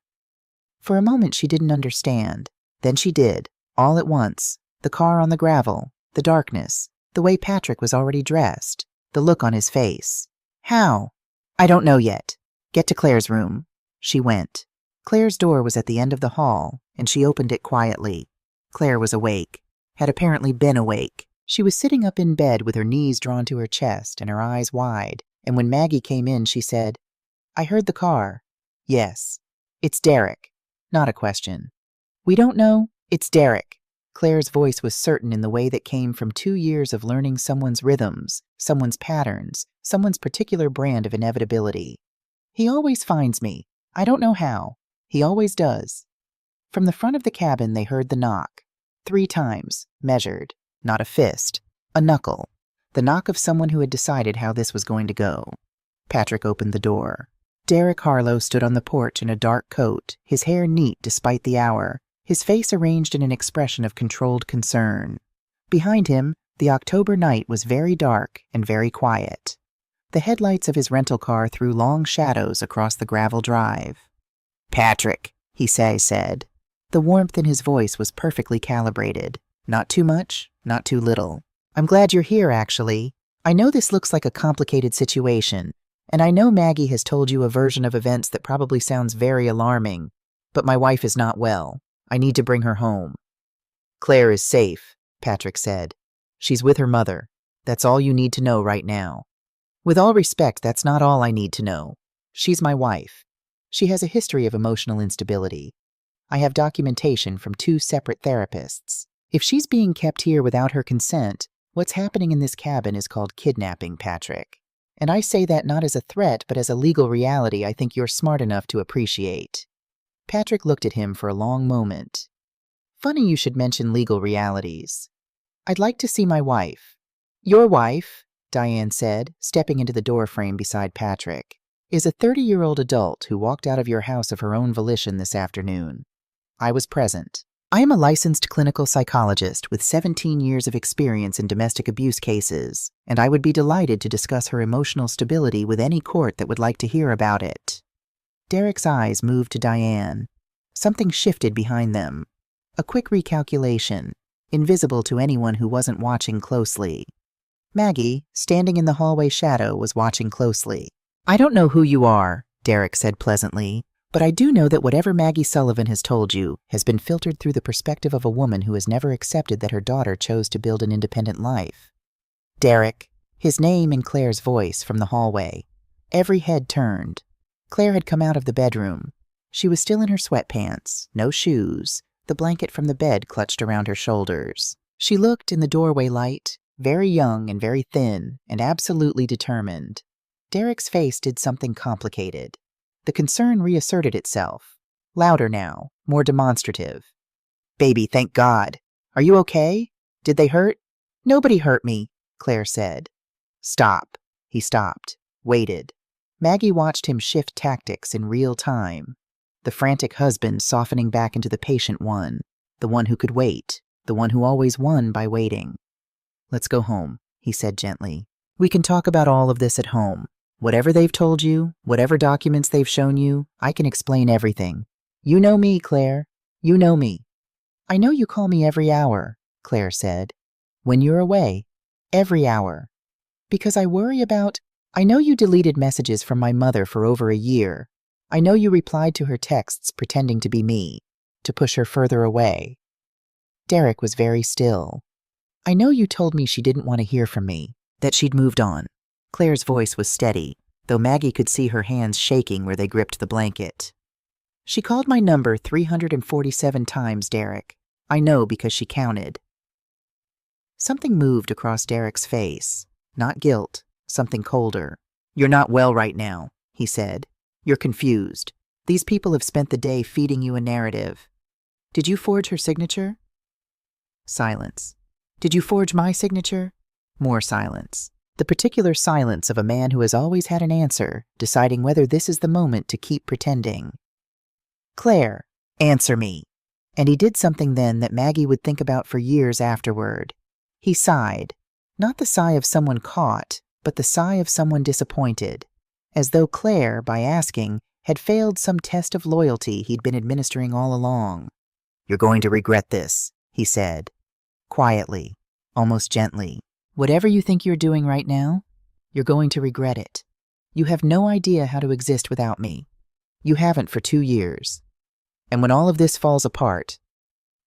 For a moment she didn't understand. Then she did, all at once. The car on the gravel, the darkness, the way Patrick was already dressed, the look on his face. How? I don't know yet. Get to Claire's room. She went. Claire's door was at the end of the hall, and she opened it quietly. Claire was awake, had apparently been awake. She was sitting up in bed with her knees drawn to her chest and her eyes wide, and when Maggie came in, she said, I heard the car. Yes. It's Derek. Not a question. We don't know. It's Derek. Claire's voice was certain in the way that came from 2 years of learning someone's rhythms, someone's patterns, someone's particular brand of inevitability. He always finds me. I don't know how. He always does. From the front of the cabin, they heard the knock. 3 times, measured. Not a fist. A knuckle. The knock of someone who had decided how this was going to go. Patrick opened the door. Derek Harlow stood on the porch in a dark coat, his hair neat despite the hour, his face arranged in an expression of controlled concern. Behind him, the October night was very dark and very quiet. The headlights of his rental car threw long shadows across the gravel drive. Patrick, he said. The warmth in his voice was perfectly calibrated. Not too much, not too little. I'm glad you're here, actually. I know this looks like a complicated situation, and I know Maggie has told you a version of events that probably sounds very alarming, but my wife is not well. I need to bring her home. Claire is safe, Patrick said. She's with her mother. That's all you need to know right now. With all respect, that's not all I need to know. She's my wife. She has a history of emotional instability. I have documentation from 2 separate therapists. If she's being kept here without her consent, what's happening in this cabin is called kidnapping, Patrick. And I say that not as a threat, but as a legal reality I think you're smart enough to appreciate. Patrick looked at him for a long moment. Funny you should mention legal realities. I'd like to see my wife. Your wife, Diane said, stepping into the doorframe beside Patrick, is a 30-year-old adult who walked out of your house of her own volition this afternoon. I was present. I am a licensed clinical psychologist with 17 years of experience in domestic abuse cases, and I would be delighted to discuss her emotional stability with any court that would like to hear about it. Derek's eyes moved to Diane. Something shifted behind them. A quick recalculation, invisible to anyone who wasn't watching closely. Maggie, standing in the hallway shadow, was watching closely. I don't know who you are, Derek said pleasantly, but I do know that whatever Maggie Sullivan has told you has been filtered through the perspective of a woman who has never accepted that her daughter chose to build an independent life. Derek, his name in Claire's voice from the hallway. Every head turned. Claire had come out of the bedroom. She was still in her sweatpants, no shoes, the blanket from the bed clutched around her shoulders. She looked in the doorway light, very young and very thin, and absolutely determined. Derek's face did something complicated. The concern reasserted itself. Louder now, more demonstrative. Baby, thank God. Are you okay? Did they hurt? Nobody hurt me, Claire said. Stop. He stopped, waited. Maggie watched him shift tactics in real time. The frantic husband softening back into the patient one, the one who could wait, the one who always won by waiting. Let's go home, he said gently. We can talk about all of this at home. Whatever they've told you, whatever documents they've shown you, I can explain everything. You know me, Claire. You know me. I know you call me every hour, Claire said. When you're away. Every hour. Because I worry about... I know you deleted messages from my mother for over a year. I know you replied to her texts pretending to be me, to push her further away. Derek was very still. I know you told me she didn't want to hear from me, that she'd moved on. Claire's voice was steady, though Maggie could see her hands shaking where they gripped the blanket. She called my number 347 times, Derek. I know because she counted. Something moved across Derek's face. Not guilt, something colder. You're not well right now, he said. You're confused. These people have spent the day feeding you a narrative. Did you forge her signature? Silence. Did you forge my signature? More silence. The particular silence of a man who has always had an answer, deciding whether this is the moment to keep pretending. Claire, answer me. And he did something then that Maggie would think about for years afterward. He sighed. Not the sigh of someone caught, but the sigh of someone disappointed. As though Claire, by asking, had failed some test of loyalty he'd been administering all along. You're going to regret this, he said. Quietly, almost gently. Whatever you think you're doing right now, you're going to regret it. You have no idea how to exist without me. You haven't for 2 years. And when all of this falls apart,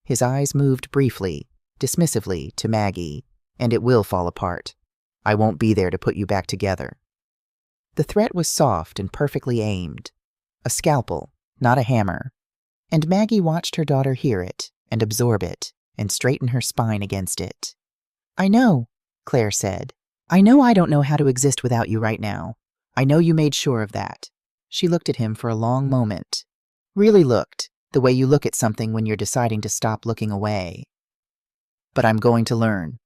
his eyes moved briefly, dismissively, to Maggie, and it will fall apart. I won't be there to put you back together. The threat was soft and perfectly aimed. A scalpel, not a hammer. And Maggie watched her daughter hear it, and absorb it, and straighten her spine against it. I know, Claire said. I know I don't know how to exist without you right now. I know you made sure of that. She looked at him for a long moment. Really looked, the way you look at something when you're deciding to stop looking away. But I'm going to learn.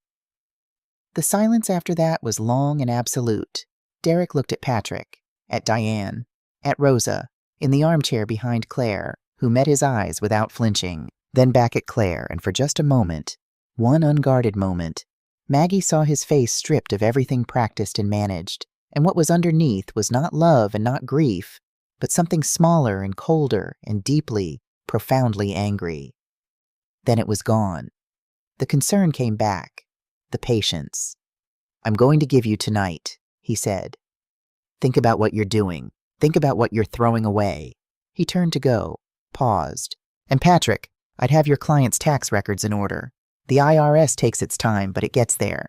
The silence after that was long and absolute. Derek looked at Patrick, at Diane, at Rosa, in the armchair behind Claire, who met his eyes without flinching, then back at Claire, and for just a moment, one unguarded moment, Maggie saw his face stripped of everything practiced and managed, and what was underneath was not love and not grief, but something smaller and colder and deeply, profoundly angry. Then it was gone. The concern came back, the patience. I'm going to give you tonight, he said. Think about what you're doing. Think about what you're throwing away. He turned to go, paused. And Patrick, I'd have your client's tax records in order. The IRS takes its time, but it gets there.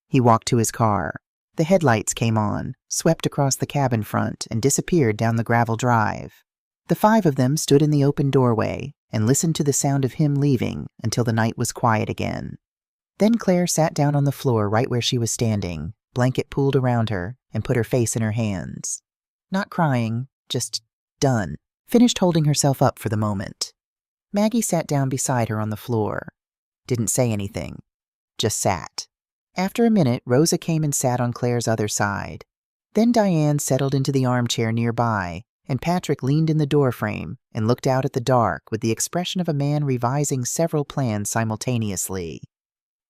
He walked to his car. The headlights came on, swept across the cabin front, and disappeared down the gravel drive. The 5 of them stood in the open doorway and listened to the sound of him leaving until the night was quiet again. Then Claire sat down on the floor right where she was standing, blanket pulled around her, and put her face in her hands. Not crying, just done. Finished holding herself up for the moment. Maggie sat down beside her on the floor. Didn't say anything. Just sat. After a minute, Rosa came and sat on Claire's other side. Then Diane settled into the armchair nearby and Patrick leaned in the doorframe and looked out at the dark with the expression of a man revising several plans simultaneously.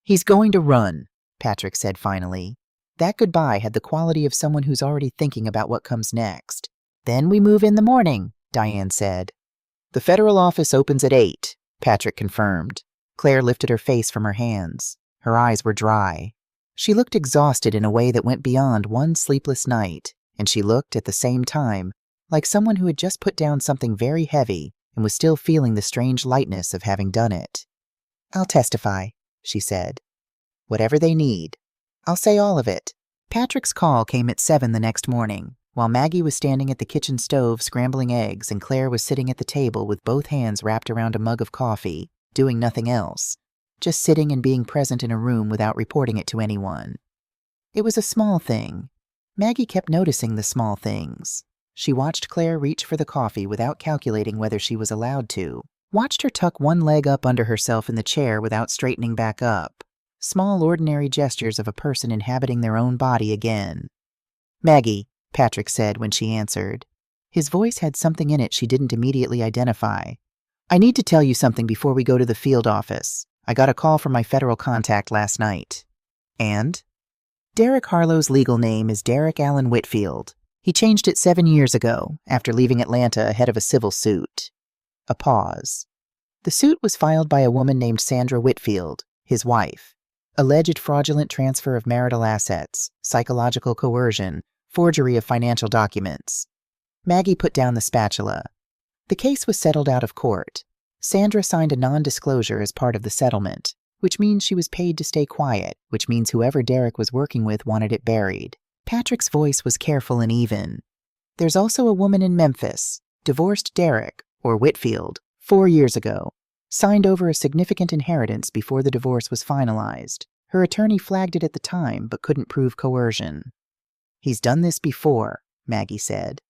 "He's going to run," Patrick said finally. That goodbye had the quality of someone who's already thinking about what comes next. "Then we move in the morning," Diane said. "The federal office opens at 8, Patrick confirmed. Claire lifted her face from her hands. Her eyes were dry. She looked exhausted in a way that went beyond one sleepless night, and she looked, at the same time, like someone who had just put down something very heavy and was still feeling the strange lightness of having done it. "I'll testify," she said. "Whatever they need. I'll say all of it." Patrick's call came at 7 the next morning, while Maggie was standing at the kitchen stove scrambling eggs and Claire was sitting at the table with both hands wrapped around a mug of coffee, doing nothing else, just sitting and being present in a room without reporting it to anyone. It was a small thing. Maggie kept noticing the small things. She watched Claire reach for the coffee without calculating whether she was allowed to, watched her tuck one leg up under herself in the chair without straightening back up. Small, ordinary gestures of a person inhabiting their own body again. "Maggie," Patrick said when she answered. His voice had something in it she didn't immediately identify. "I need to tell you something before we go to the field office. I got a call from my federal contact last night." "And?" "Derek Harlow's legal name is Derek Allen Whitfield. He changed it 7 years ago, after leaving Atlanta ahead of a civil suit." A pause. "The suit was filed by a woman named Sandra Whitfield, his wife. Alleged fraudulent transfer of marital assets, psychological coercion, forgery of financial documents." Maggie put down the spatula. "The case was settled out of court. Sandra signed a non-disclosure as part of the settlement, which means she was paid to stay quiet, which means whoever Derek was working with wanted it buried." Patrick's voice was careful and even. "There's also a woman in Memphis, divorced Derek, or Whitfield, 4 years ago. Signed over a significant inheritance before the divorce was finalized. Her attorney flagged it at the time, but couldn't prove coercion." "He's done this before," Maggie said.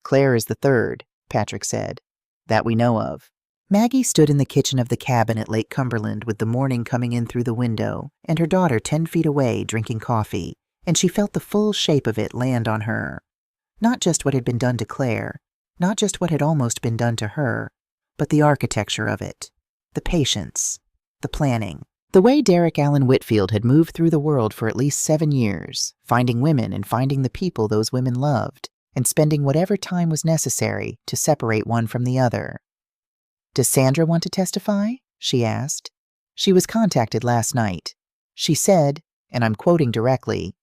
"Claire is the third," Patrick said. "That we know of." Maggie stood in the kitchen of the cabin at Lake Cumberland with the morning coming in through the window, and her daughter 10 feet away drinking coffee, and she felt the full shape of it land on her. Not just what had been done to Claire, not just what had almost been done to her, but the architecture of it, the patience, the planning. The way Derek Allen Whitfield had moved through the world for at least 7 years, finding women and finding the people those women loved, and spending whatever time was necessary to separate one from the other. "Does Sandra want to testify?" she asked. "She was contacted last night. She said, and I'm quoting directly,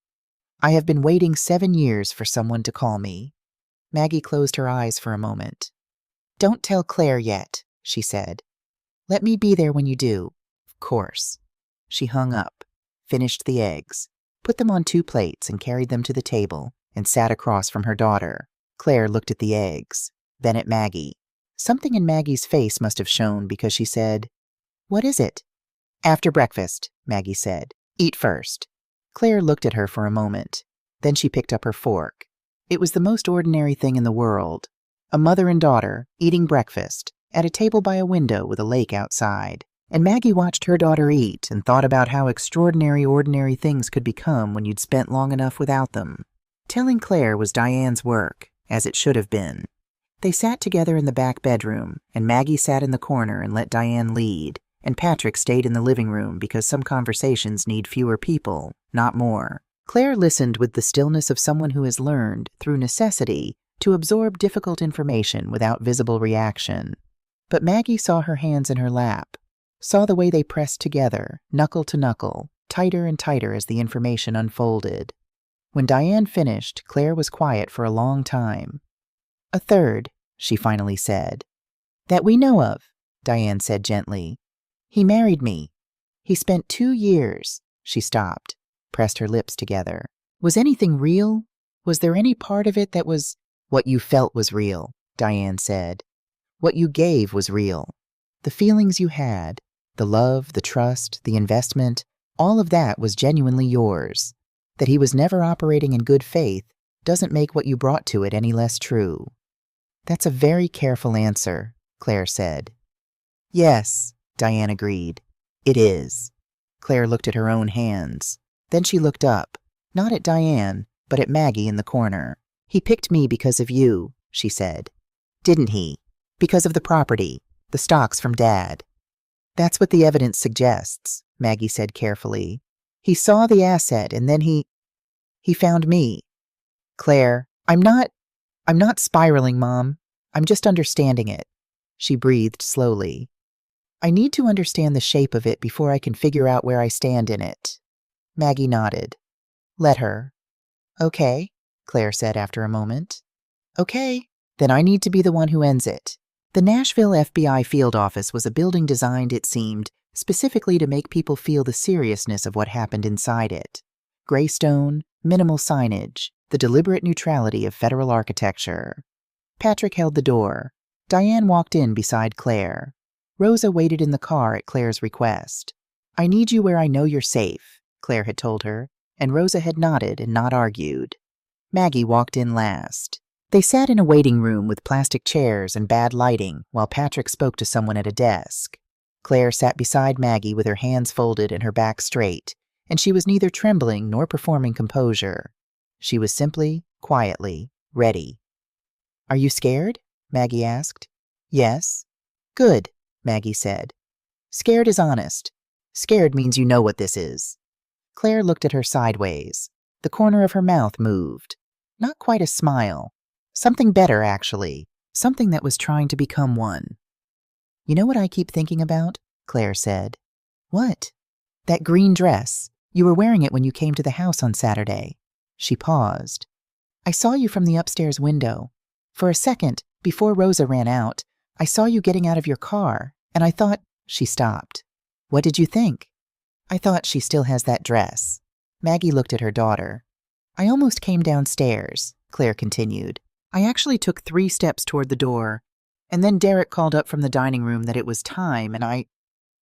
'I have been waiting 7 years for someone to call me.'" Maggie closed her eyes for a moment. "Don't tell Claire yet," she said. "Let me be there when you do. Of course." She hung up, finished the eggs, put them on 2 plates and carried them to the table, and sat across from her daughter. Claire looked at the eggs, then at Maggie. Something in Maggie's face must have shown because she said, "What is it?" "After breakfast," Maggie said. "Eat first." Claire looked at her for a moment. Then she picked up her fork. It was the most ordinary thing in the world. A mother and daughter, eating breakfast, at a table by a window with a lake outside. And Maggie watched her daughter eat and thought about how extraordinary ordinary things could become when you'd spent long enough without them. Telling Claire was Diane's work, as it should have been. They sat together in the back bedroom, and Maggie sat in the corner and let Diane lead, and Patrick stayed in the living room because some conversations need fewer people, not more. Claire listened with the stillness of someone who has learned, through necessity, to absorb difficult information without visible reaction. But Maggie saw her hands in her lap, saw the way they pressed together, knuckle to knuckle, tighter and tighter as the information unfolded. When Diane finished, Claire was quiet for a long time. "A third," she finally said. "That we know of," Diane said gently. "He married me. He spent 2 years." She stopped, pressed her lips together. "Was anything real? Was there any part of it that was—" "What you felt was real," Diane said. "What you gave was real. The feelings you had, the love, the trust, the investment, all of that was genuinely yours. That he was never operating in good faith doesn't make what you brought to it any less true." "That's a very careful answer," Claire said. "Yes," Diane agreed. "It is." Claire looked at her own hands. Then she looked up, not at Diane, but at Maggie in the corner. "He picked me because of you, she said. Didn't he? Because of the property, the stocks from Dad. That's what the evidence suggests, Maggie said carefully. He saw the asset and then he found me. Claire, I'm not spiraling, Mom. I'm just understanding it. She breathed slowly. I need to understand the shape of it before I can figure out where I stand in it. Maggie nodded. Let her. Okay, Claire said after a moment. Okay, then I need to be the one who ends it. The Nashville FBI field office was a building designed, it seemed, specifically to make people feel the seriousness of what happened inside it. Gray stone, minimal signage, the deliberate neutrality of federal architecture. Patrick held the door. Diane walked in beside Claire. Rosa waited in the car at Claire's request. I need you where I know you're safe, Claire had told her, and Rosa had nodded and not argued. Maggie walked in last. They sat in a waiting room with plastic chairs and bad lighting while Patrick spoke to someone at a desk. Claire sat beside Maggie with her hands folded and her back straight, and she was neither trembling nor performing composure. She was simply, quietly, ready. Are you scared? Maggie asked. Yes. Good, Maggie said. Scared is honest. Scared means you know what this is. Claire looked at her sideways. The corner of her mouth moved. Not quite a smile. Something better, actually. Something that was trying to become one. You know what I keep thinking about? Claire said. What? That green dress. You were wearing it when you came to the house on Saturday. She paused. I saw you from the upstairs window. For a second, before Rosa ran out, I saw you getting out of your car, and I thought... She stopped. What did you think? I thought she still has that dress. Maggie looked at her daughter. I almost came downstairs, Claire continued. I actually took 3 steps toward the door, and then Derek called up from the dining room that it was time, and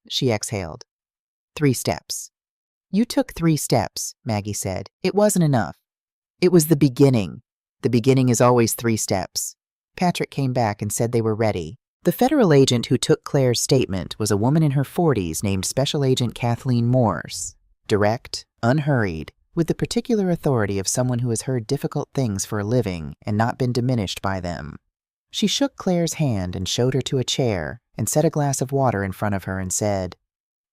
She exhaled. 3 steps. You took 3 steps, Maggie said. It wasn't enough. It was the beginning. The beginning is always 3 steps. Patrick came back and said they were ready. The federal agent who took Claire's statement was a woman in her 40s named Special Agent Kathleen Morse. Direct, unhurried, with the particular authority of someone who has heard difficult things for a living and not been diminished by them. She shook Claire's hand and showed her to a chair and set a glass of water in front of her and said,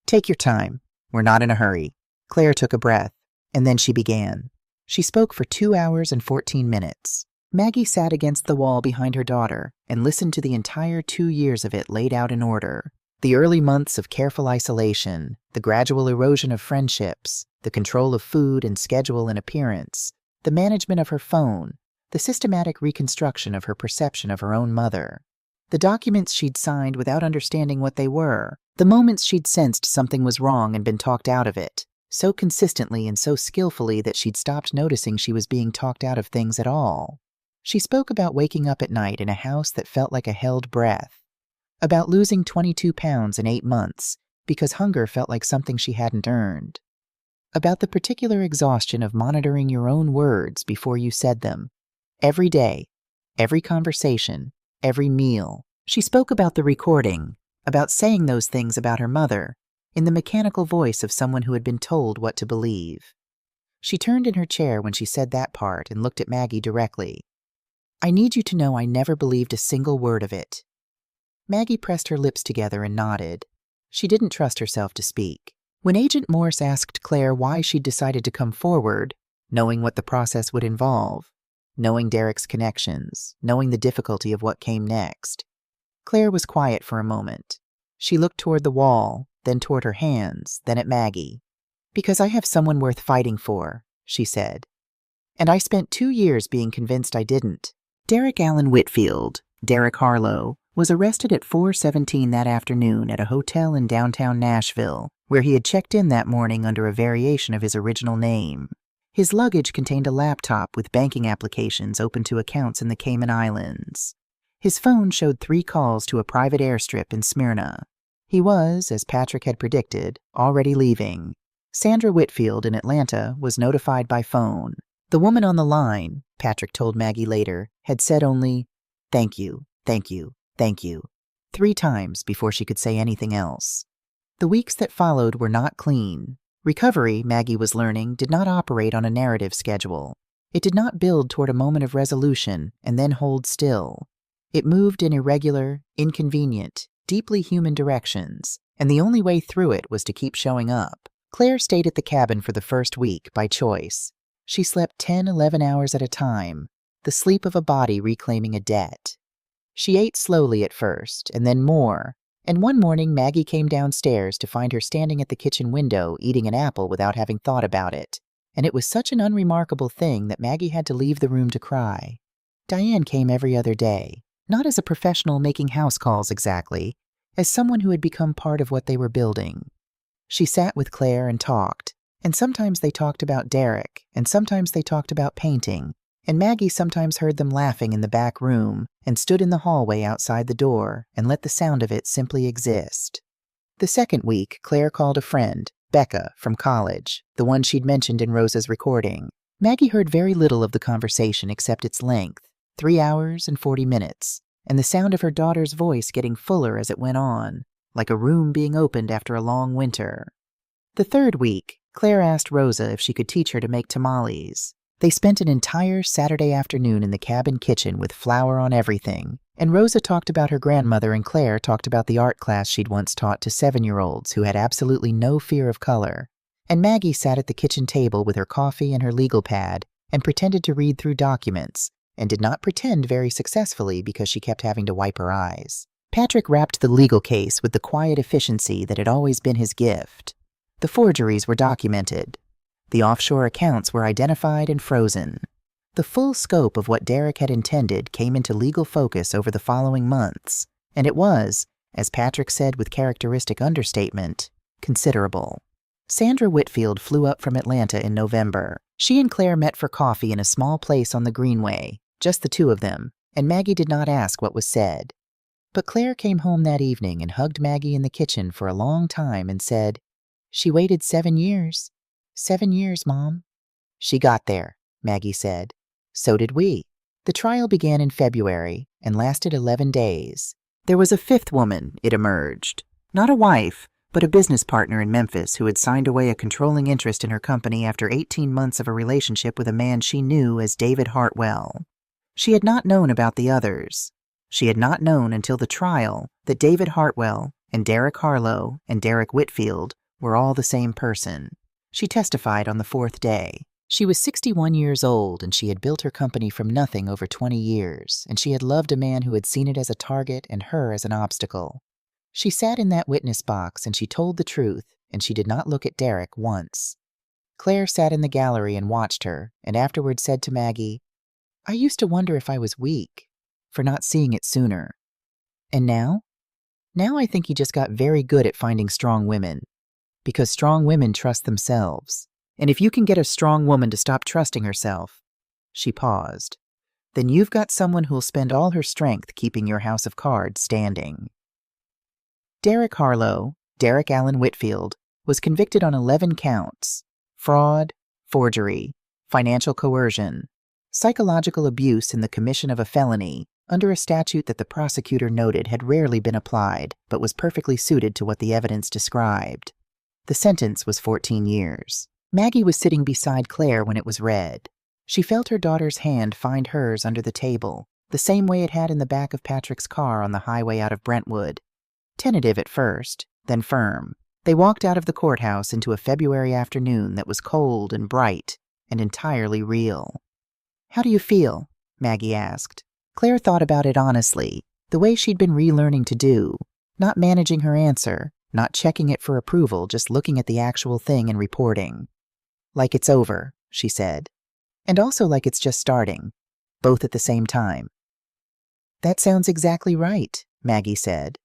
Take your time. We're not in a hurry. Claire took a breath, and then she began. She spoke for 2 hours and 14 minutes. Maggie sat against the wall behind her daughter and listened to the entire 2 years of it laid out in order. The early months of careful isolation, the gradual erosion of friendships, the control of food and schedule and appearance, the management of her phone, the systematic reconstruction of her perception of her own mother, the documents she'd signed without understanding what they were, the moments she'd sensed something was wrong and been talked out of it, so consistently and so skillfully that she'd stopped noticing she was being talked out of things at all. She spoke about waking up at night in a house that felt like a held breath, about losing 22 pounds in 8 months because hunger felt like something she hadn't earned, about the particular exhaustion of monitoring your own words before you said them, every day, every conversation, every meal. She spoke about the recording, about saying those things about her mother, in the mechanical voice of someone who had been told what to believe. She turned in her chair when she said that part and looked at Maggie directly. I need you to know I never believed a single word of it. Maggie pressed her lips together and nodded. She didn't trust herself to speak. When Agent Morse asked Claire why she'd decided to come forward, knowing what the process would involve, knowing Derek's connections, knowing the difficulty of what came next, Claire was quiet for a moment. She looked toward the wall, then toward her hands, then at Maggie. Because I have someone worth fighting for, she said. And I spent 2 years being convinced I didn't. Derek Allen Whitfield, Derek Harlow, was arrested at 4:17 that afternoon at a hotel in downtown Nashville, where he had checked in that morning under a variation of his original name. His luggage contained a laptop with banking applications open to accounts in the Cayman Islands. His phone showed 3 calls to a private airstrip in Smyrna. He was, as Patrick had predicted, already leaving. Sandra Whitfield in Atlanta was notified by phone. The woman on the line, Patrick told Maggie later, had said only, "Thank you, thank you, thank you," 3 times before she could say anything else. The weeks that followed were not clean. Recovery, Maggie was learning, did not operate on a narrative schedule. It did not build toward a moment of resolution and then hold still. It moved in irregular, inconvenient, deeply human directions, and the only way through it was to keep showing up. Claire stayed at the cabin for the first week by choice. She slept 10-11 hours at a time, the sleep of a body reclaiming a debt. She ate slowly at first, and then more, and one morning Maggie came downstairs to find her standing at the kitchen window eating an apple without having thought about it, and it was such an unremarkable thing that Maggie had to leave the room to cry. Diane came every other day, not as a professional making house calls exactly, as someone who had become part of what they were building. She sat with Claire and talked, and sometimes they talked about Derek, and sometimes they talked about painting, and Maggie sometimes heard them laughing in the back room and stood in the hallway outside the door and let the sound of it simply exist. The second week, Claire called a friend, Becca, from college, the one she'd mentioned in Rosa's recording. Maggie heard very little of the conversation except its length, 3 hours and 40 minutes, and the sound of her daughter's voice getting fuller as it went on, like a room being opened after a long winter. The third week, Claire asked Rosa if she could teach her to make tamales. They spent an entire Saturday afternoon in the cabin kitchen with flour on everything, and Rosa talked about her grandmother and Claire talked about the art class she'd once taught to 7-year-olds who had absolutely no fear of color. And Maggie sat at the kitchen table with her coffee and her legal pad and pretended to read through documents, and did not pretend very successfully because she kept having to wipe her eyes. Patrick wrapped the legal case with the quiet efficiency that had always been his gift. The forgeries were documented. The offshore accounts were identified and frozen. The full scope of what Derek had intended came into legal focus over the following months, and it was, as Patrick said with characteristic understatement, considerable. Sandra Whitfield flew up from Atlanta in November. She and Claire met for coffee in a small place on the Greenway, just the two of them, and Maggie did not ask what was said. But Claire came home that evening and hugged Maggie in the kitchen for a long time and said, "She waited 7 years. 7 years, Mom." "She got there," Maggie said. "So did we." The trial began in February and lasted 11 days. There was a fifth woman, it emerged. Not a wife, but a business partner in Memphis who had signed away a controlling interest in her company after 18 months of a relationship with a man she knew as David Hartwell. She had not known about the others. She had not known until the trial that David Hartwell and Derek Harlow and Derek Whitfield were all the same person. She testified on the 4th day. She was 61 years old, and she had built her company from nothing over 20 years, and she had loved a man who had seen it as a target and her as an obstacle. She sat in that witness box, and she told the truth, and she did not look at Derek once. Claire sat in the gallery and watched her, and afterward said to Maggie, "I used to wonder if I was weak for not seeing it sooner. And now? Now I think he just got very good at finding strong women. Because strong women trust themselves. And if you can get a strong woman to stop trusting herself," she paused, "then you've got someone who'll spend all her strength keeping your house of cards standing." Derek Harlow, Derek Allen Whitfield, was convicted on 11 counts: fraud, forgery, financial coercion, psychological abuse in the commission of a felony, under a statute that the prosecutor noted had rarely been applied but was perfectly suited to what the evidence described. The sentence was 14 years. Maggie was sitting beside Claire when it was read. She felt her daughter's hand find hers under the table, the same way it had in the back of Patrick's car on the highway out of Brentwood. Tentative at first, then firm. They walked out of the courthouse into a February afternoon that was cold and bright and entirely real. "How do you feel?" Maggie asked. Claire thought about it honestly, the way she'd been relearning to do, not managing her answer, not checking it for approval, just looking at the actual thing and reporting. "Like it's over," she said. "And also like it's just starting. Both at the same time." "That sounds exactly right," Maggie said.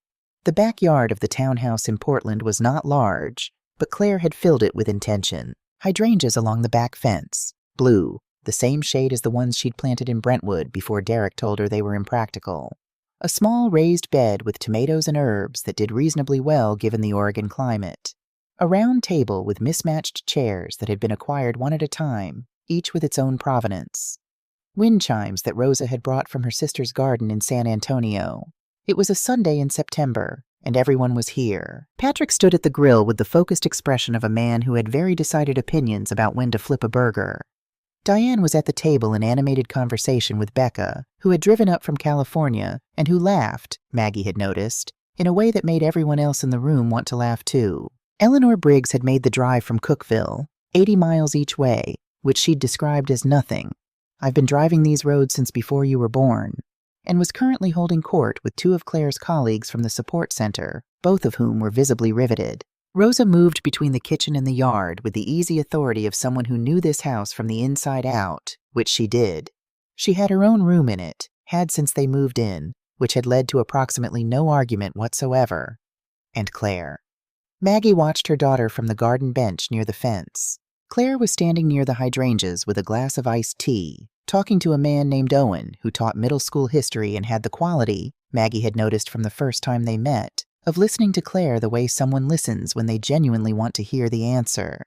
The backyard of the townhouse in Portland was not large, but Claire had filled it with intention. Hydrangeas along the back fence, blue, the same shade as the ones she'd planted in Brentwood before Derek told her they were impractical. A small raised bed with tomatoes and herbs that did reasonably well given the Oregon climate. A round table with mismatched chairs that had been acquired one at a time, each with its own provenance. Wind chimes that Rosa had brought from her sister's garden in San Antonio. It was a Sunday in September, and everyone was here. Patrick stood at the grill with the focused expression of a man who had very decided opinions about when to flip a burger. Diane was at the table in animated conversation with Becca, who had driven up from California and who laughed, Maggie had noticed, in a way that made everyone else in the room want to laugh too. Eleanor Briggs had made the drive from Cookville, 80 miles each way, which she'd described as nothing. "I've been driving these roads since before you were born," and was currently holding court with two of Claire's colleagues from the support center, both of whom were visibly riveted. Rosa moved between the kitchen and the yard with the easy authority of someone who knew this house from the inside out, which she did. She had her own room in it, had since they moved in, which had led to approximately no argument whatsoever. And Claire. Maggie watched her daughter from the garden bench near the fence. Claire was standing near the hydrangeas with a glass of iced tea, talking to a man named Owen who taught middle school history and had the quality, Maggie had noticed from the first time they met, of listening to Claire the way someone listens when they genuinely want to hear the answer.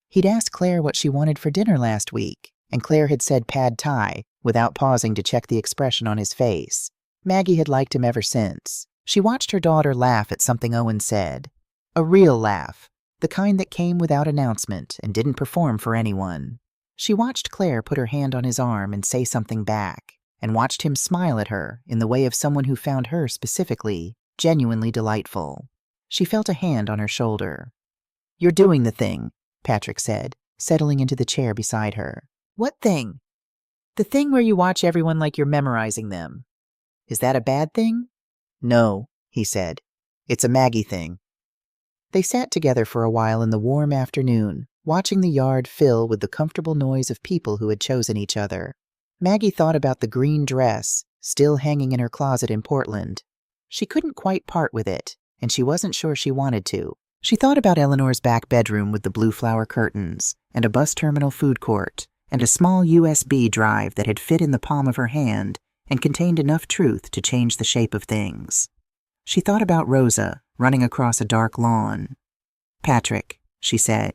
He'd asked Claire what she wanted for dinner last week, and Claire had said pad thai, without pausing to check the expression on his face. Maggie had liked him ever since. She watched her daughter laugh at something Owen said. A real laugh, the kind that came without announcement and didn't perform for anyone. She watched Claire put her hand on his arm and say something back, and watched him smile at her in the way of someone who found her specifically genuinely delightful. She felt a hand on her shoulder. "You're doing the thing," Patrick said, settling into the chair beside her. "What thing?" "The thing where you watch everyone like you're memorizing them." "Is that a bad thing?" "No," he said. "It's a Maggie thing." They sat together for a while in the warm afternoon, watching the yard fill with the comfortable noise of people who had chosen each other. Maggie thought about the green dress, still hanging in her closet in Portland. She couldn't quite part with it, and she wasn't sure she wanted to. She thought about Eleanor's back bedroom with the blue flower curtains, and a bus terminal food court, and a small USB drive that had fit in the palm of her hand and contained enough truth to change the shape of things. She thought about Rosa, running across a dark lawn. "Patrick," she said.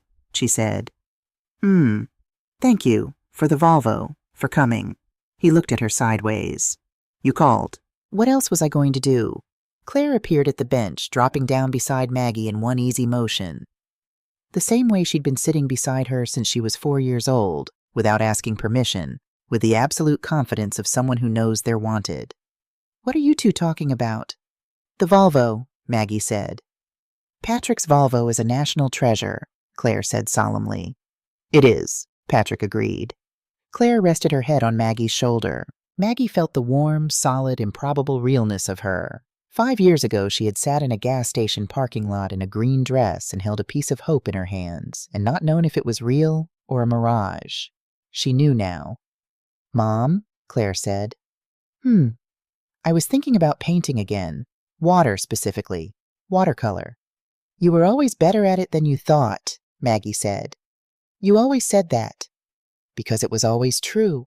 Thank you, for the Volvo, for coming." He looked at her sideways. "You called." "What else was I going to do?" Claire appeared at the bench, dropping down beside Maggie in one easy motion. The same way she'd been sitting beside her since she was 4 years old, without asking permission, with the absolute confidence of someone who knows they're wanted. "What are you two talking about?" "The Volvo," Maggie said. "Patrick's Volvo is a national treasure," Claire said solemnly. "It is," Patrick agreed. Claire rested her head on Maggie's shoulder. Maggie felt the warm, solid, improbable realness of her. 5 years ago, she had sat in a gas station parking lot in a green dress and held a piece of hope in her hands, and not known if it was real or a mirage. She knew now. "Mom," Claire said. I was thinking about painting again. Water, specifically. Watercolor." "You were always better at it than you thought," Maggie said. "You always said that." "Because it was always true."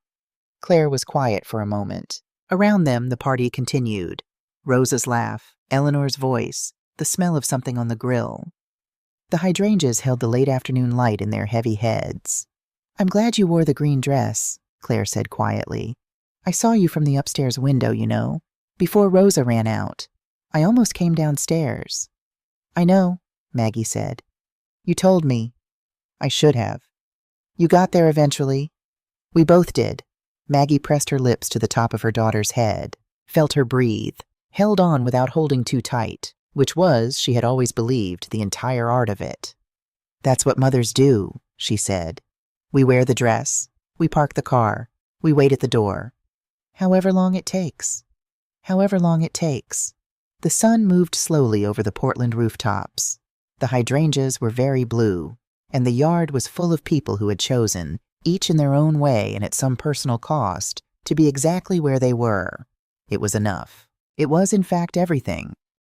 Claire was quiet for a moment. Around them, the party continued. Rosa's laugh, Eleanor's voice, the smell of something on the grill. The hydrangeas held the late afternoon light in their heavy heads. "I'm glad you wore the green dress," Claire said quietly. "I saw you from the upstairs window, you know, before Rosa ran out. I almost came downstairs." "I know," Maggie said. "You told me." "I should have." "You got there eventually." "We both did." Maggie pressed her lips to the top of her daughter's head, felt her breathe, held on without holding too tight, which was, she had always believed, the entire art of it. "That's what mothers do," she said. "We wear the dress. We park the car. We wait at the door. However long it takes. However long it takes." The sun moved slowly over the Portland rooftops. The hydrangeas were very blue, and the yard was full of people who had chosen, each in their own way and at some personal cost, to be exactly where they were. It was enough. It was, in fact, everything.